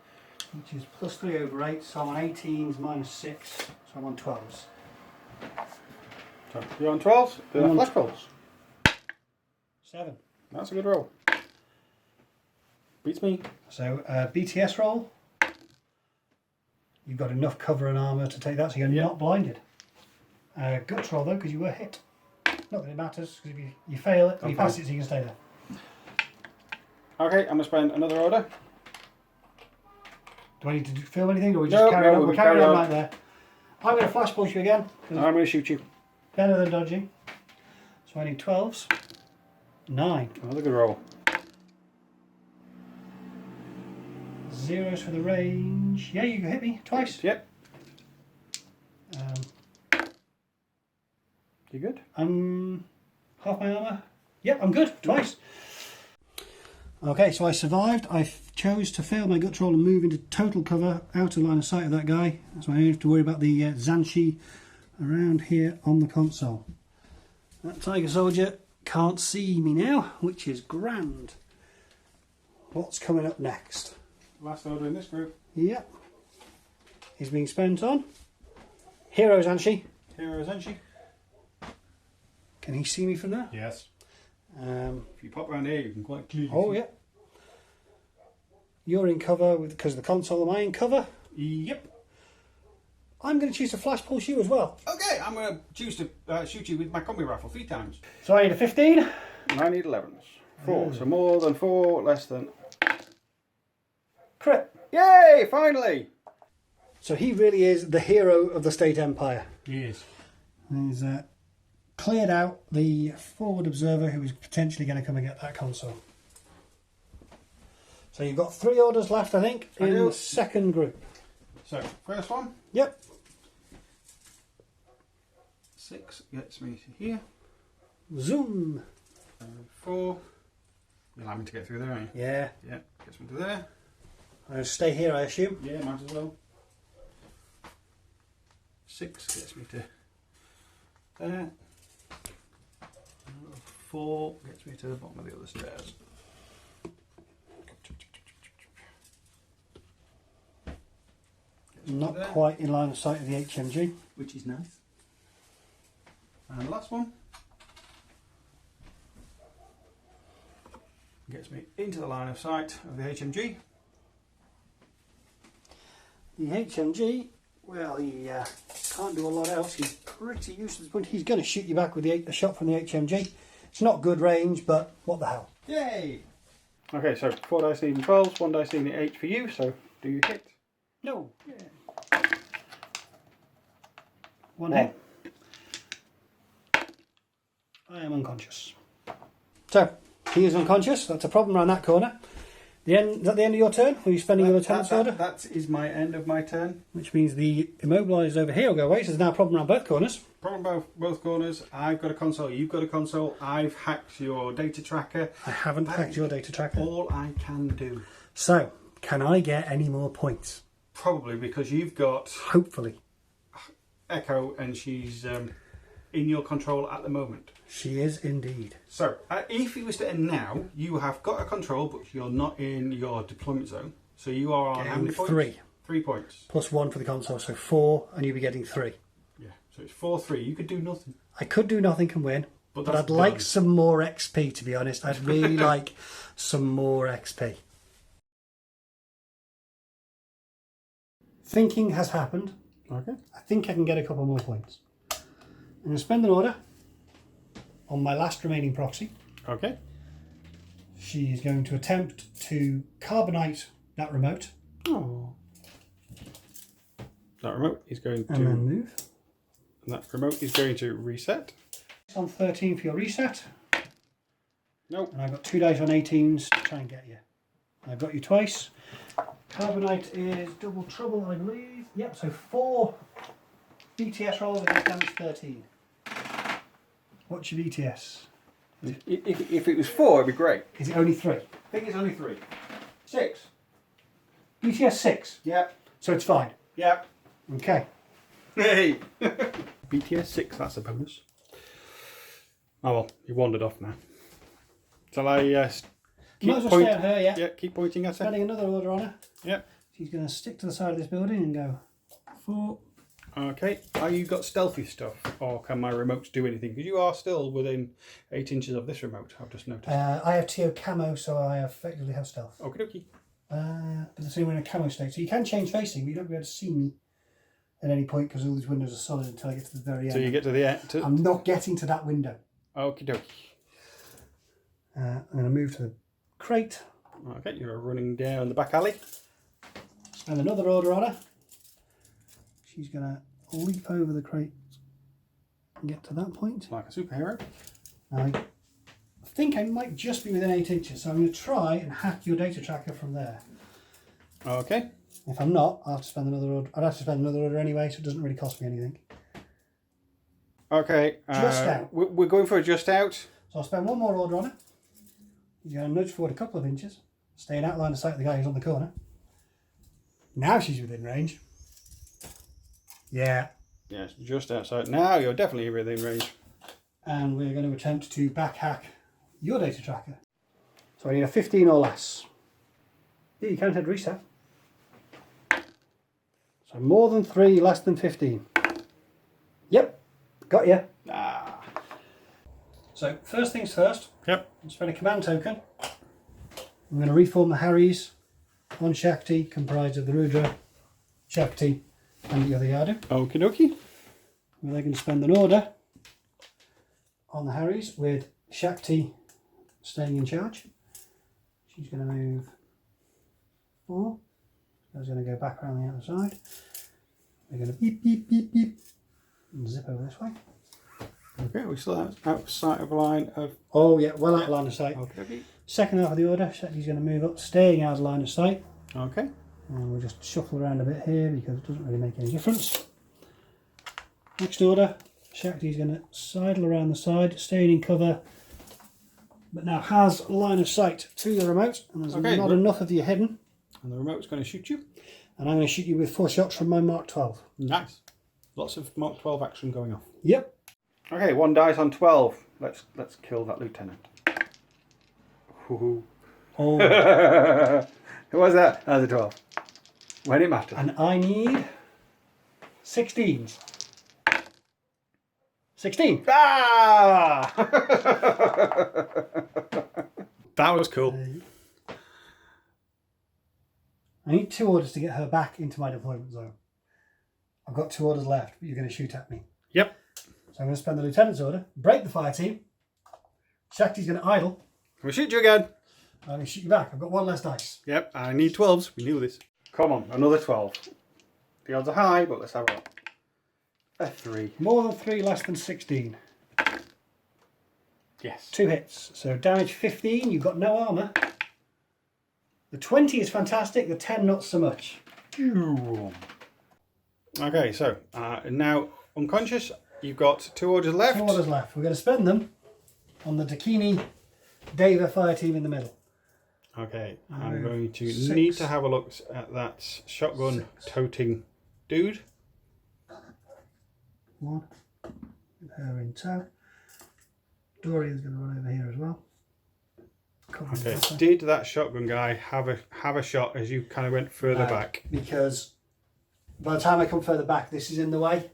Which is plus 3 over 8, so I'm on 18s minus 6, so I'm on 12s. So you're on 12s, do a on flash pulse. 7. That's a good roll. Beats me. So BTS roll. You've got enough cover and armour to take that, so you're not blinded. Guts roll though, because you were hit. Not that it matters, because if you fail it, you pass it, so you can stay there. Okay, I'm going to spend another order. Do I need to film anything, or we just carry on? We're carrying on like there. I'm going to flash push you again. I'm going to shoot you. Better than dodging. So I need 12s. 9. Another good roll. 0s for the range. Yeah, you can hit me twice. Yep. You good? I'm half my armour. Yep, I'm good. Twice. Okay, so I survived. I chose to fail my gut roll and move into total cover, out of line of sight of that guy. So I don't have to worry about the Zanshi around here on the console. That Tiger Soldier can't see me now, which is grand. What's coming up next? Last order in this group. Yep. He's being spent on Hero Zanshi. Hero Zenshi. Can he see me from there? Yes. If you pop around here, you can quite clearly Oh, see. yeah. You're in cover because of the console. Am I in cover? Yep. I'm going to choose to flash pulse you as well. Okay, I'm going to choose to shoot you with my combi rifle 3 times. So I need a 15. I need 11s. 4. So more than 4, less than... Crit. Yay! Finally! So he really is the hero of the State Empire. He is. He's cleared out the forward observer who is potentially going to come and get that console. So you've got 3 orders left, I think, in the second group. So, first one. Yep. 6 gets me to here. Zoom. 4. You'll allow me to get through there, aren't you? Yeah. Yeah, gets me to there. I'm going to stay here, I assume. Yeah, might as well. 6 gets me to there. 4 gets me to the bottom of the other stairs. Not quite in line of sight of the HMG. Which is nice. And the last one gets me into the line of sight of the HMG. The HMG, well, he can't do a lot else. He's pretty useless, but he's going to shoot you back with a shot from the HMG. It's not good range, but what the hell. Yay! Okay, so 4 dice needing 12s, 1 dice needing 8 for you, so do you hit? No. Yeah. One hit. I am unconscious. So, he is unconscious. That's a problem around that corner. Is that the end of your turn? Are you spending your lieutenant's order? That is my end of my turn. Which means the immobilised over here will go away, so there's now a problem around both corners. Problem both corners. I've got a console, you've got a console. I've hacked your data tracker. I haven't hacked your data tracker. All I can do. So, can I get any more points? Probably, because you've got Hopefully. Echo and she's in your control at the moment. She is indeed. So, if it was to end now, you have got a control, but you're not in your deployment zone. So you are on how many points? 3. 3 points. Plus 1 for the console, so 4, and you'll be getting 3. Yeah, so it's 4-3. You could do nothing. I could do nothing and win, but that's I'd like done. some more XP, to be honest. I'd really like some more XP. Thinking has happened. Okay. I think I can get a couple more points. I'm going to spend an order on my last remaining proxy. Okay. She is going to attempt to carbonite that remote. Oh. That remote is going to... And then move. That remote is going to reset. On 13 for your reset. Nope. And I've got 2 dice on 18s to try and get you. I've got you twice. Carbonite is double trouble, I believe. Yep, so 4 BTS rolls against damage 13. What's your BTS? If it was 4, it'd be great. Is it only 3? I think it's only 3. 6. BTS 6. Yep. So it's fine. Yep. Okay. Hey! BTS 6, that's a bonus. Oh well, you wandered off now. Shall I keep Might as well stay on her, yeah. Yeah, keep pointing at her. Spending another order on her. Yep. She's going to stick to the side of this building and go 4. Okay. Are you got stealthy stuff, or can my remotes do anything? Because you are still within 8 inches of this remote, I've just noticed. I have TO camo, so I effectively have stealth. Okie dokie. But the same in a camo state. So you can change facing, but you don't be able to see me at any point because all these windows are solid until I get to the very end. So you get to the end. I'm not getting to that window. Okie dokie. I'm going to move to the crate. Okay, you're running down the back alley. Spend another order on her. She's going to leap over the crate and get to that point. Like a superhero. I think I might just be within 8 inches, so I'm going to try and hack your data tracker from there. Okay. If I'm not, I'll have to spend another order. I'd have to spend another order anyway, so it doesn't really cost me anything. Okay. Just out. We're going for a just out. So I'll spend one more order on her. You're going to nudge forward a couple of inches, staying out line of sight of the guy who's on the corner. Now she's within range. Yeah. Yes, just outside. Now you're definitely within range. And we're going to attempt to back hack your data tracker. So I need a 15 or less. Yeah, you can't hit reset. So more than 3, less than 15. Yep, got you. Ah. So first things first. Yep. Spend a command token. I'm going to reform the Harrys on Shakti, comprised of the Rudra, Shakti, and the other Yadu. Okie dokie. We're then going to spend an order on the Harrys with Shakti staying in charge. She's going to move 4. I was going to go back around the outside. We're going to beep, beep, beep, beep, and zip over this way. Okay, we're still outside of line of... Oh yeah, well out of line of sight. Okay. Second half of the order, Shakti's going to move up, staying out of line of sight. Okay. And we'll just shuffle around a bit here because it doesn't really make any difference. Next order, Shakti's going to sidle around the side, staying in cover, but now has line of sight to the remote, and there's not enough of you hidden. And the remote's going to shoot you. And I'm going to shoot you with 4 shots from my Mark 12. Nice. Lots of Mark 12 action going off. Yep. Okay, 1 dice on 12. Let's kill that lieutenant. Oh. Who was that? That was a 12. When it matters. And I need 16s. 16. Ah! That was cool. I need 2 orders to get her back into my deployment zone. I've got 2 orders left, but you're going to shoot at me. Yep. So I'm going to spend the lieutenant's order, break the fire team. Shakti's going to idle. We'll shoot you again. I'm going to shoot you back. I've got 1 less dice. Yep, I need 12s. We knew this. Come on, another 12. The odds are high, but let's have a 3. More than 3, less than 16. Yes. 2 hits. So damage 15, you've got no armour. The 20 is fantastic, the 10 not so much. Okay, so now unconscious. You've got 2 orders left. 2 orders left. We're going to spend them on the Dakini Deva fire team in the middle. Okay, I'm Oh, going to 6. need to have a look at that shotgun toting dude. 1. her in tow. Dorian's going to run over here as well. Okay, did that shotgun guy have a shot as you kind of went further back? Because by the time I come further back, this is in the way.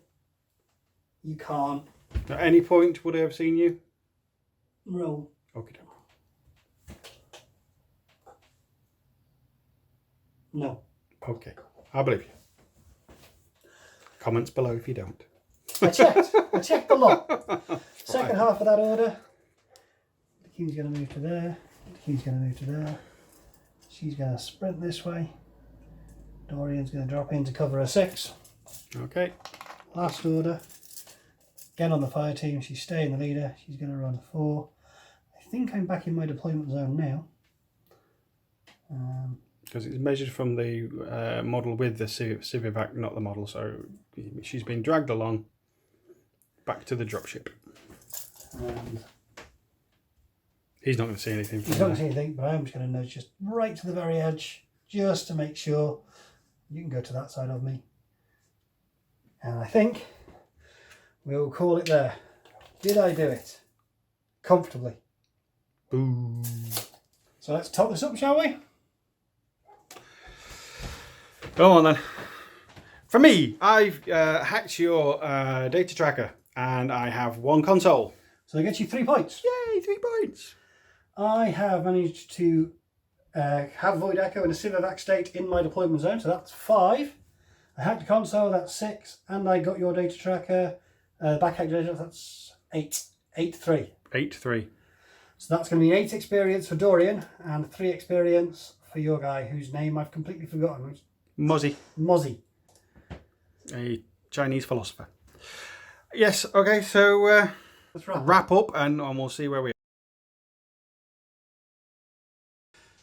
You can't At any point would I have seen you? roll. Okay. No. Okay, I believe you. Comments below if you don't. I checked the lot. Second half of that order. The king's going to move to there. The king's going to move to there. She's going to sprint this way. Dorian's going to drop in to cover a 6. Okay. Last order. Again on the fire team. She's staying the leader. She's going to run 4. I think I'm back in my deployment zone now. Because it's measured from the model with the Civivac, not the model, so she's been dragged along back to the dropship. And He's not going to see anything. he's not going to see anything, but I'm just going to nudge just right to the very edge, just to make sure. You can go to that side of me. And I think we'll call it there. Did I do it? Comfortably. Boom. So let's top this up, shall we? Go on then. For me, I've hacked your data tracker and I have 1 console. So that gets you 3 points. Yay, 3 points. I have managed to have Void Echo in a Civivac state in my deployment zone, so that's 5. I hacked a console, that's 6, and I got your data tracker, back hacked data, that's 8. 8-3. 8-3. So that's going to be 8 experience for Dorian and 3 experience for your guy, whose name I've completely forgotten. Muzzy. Mozzie. A Chinese philosopher. Yes, okay, so Let's wrap up and we'll see where we are.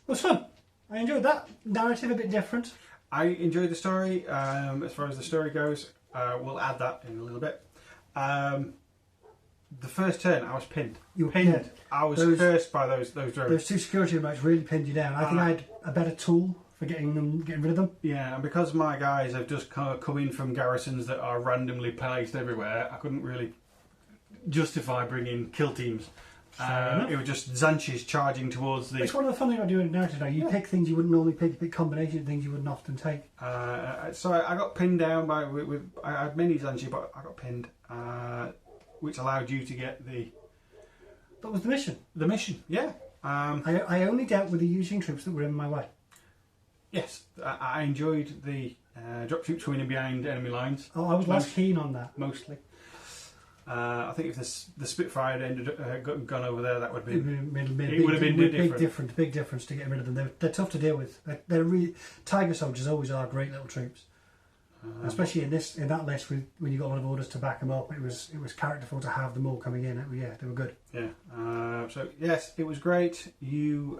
It was fun. I enjoyed that. Narrative a bit different. I enjoyed the story. As far as the story goes, we'll add that in a little bit. The first turn, I was pinned. You were pinned. pinned. I was cursed by those drones. Those 2 security remotes really pinned you down. I think I had a better tool for getting rid of them. Yeah, and because my guys have just kind of come in from garrisons that are randomly placed everywhere, I couldn't really justify bringing kill teams. It was just Zanchis charging towards the... It's one of the fun things about doing narrative now. You pick things you wouldn't normally pick, you pick combinations of things you wouldn't often take. So I got pinned down by... I had many Zanchi, but I got pinned, which allowed you to get the... That was the mission. The mission, yeah. I only dealt with the using troops that were in my way. Yes, I enjoyed the dropships going in behind enemy lines. Oh, I was less keen on that. Mostly. I think if the Spitfire had ended gone over there, that would be. It would have been different. Big difference to get rid of them. They're tough to deal with. They're really Tiger soldiers always are great little troops, especially in that list when you got a lot of orders to back them up. It was characterful to have them all coming in. Yeah, they were good. Yeah. So yes, it was great. You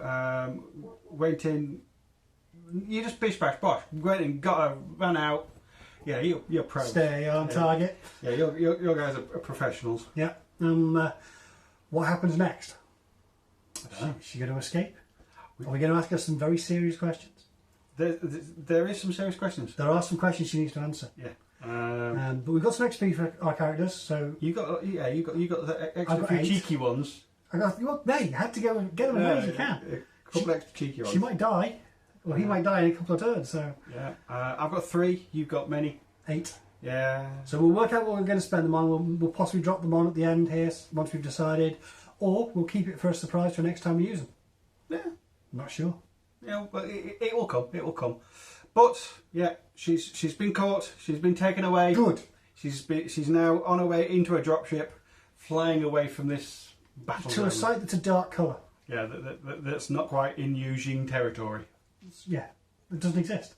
went in. You just bish bash bosh. Went in, ran out. Yeah, you're pro. Stay on target. Yeah, your guys are professionals. Yeah. What happens next? Is she going to escape? Are we going to ask her some very serious questions? There is some serious questions. There are some questions she needs to answer. Yeah. But we've got some XP for our characters, so you got the extra few cheeky ones. I had to go and get them as many as you can. A couple extra cheeky ones. She might die. Well, he might die in a couple of turns, so... Yeah. I've got 3, you've got many. 8. Yeah. So we'll work out what we're going to spend them on. We'll possibly drop them on at the end here, once we've decided. Or we'll keep it for a surprise for next time we use them. Yeah. I'm not sure. Yeah, but it will come. It will come. But, yeah, she's been caught. She's been taken away. Good. She's now on her way into a dropship, flying away from this battle to a site that's a dark colour. Yeah, that's not quite in Eugene territory. Yeah, it doesn't exist.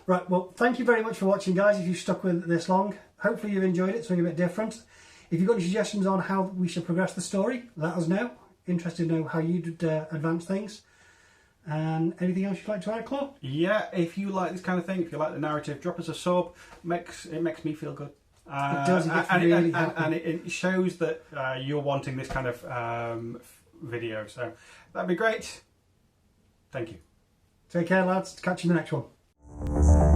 Right, well, thank you very much for watching, guys, if you've stuck with it this long. Hopefully you've enjoyed it, something a bit different. If you've got any suggestions on how we should progress the story, let us know. Interested to know how you'd advance things. And anything else you'd like to add, Claw? Yeah, if you like this kind of thing, if you like the narrative, drop us a sub. It makes me feel good. It does, it gets really happy. And it shows that you're wanting this kind of video, so that'd be great. Thank you. Take care, lads. Catch you in the next one.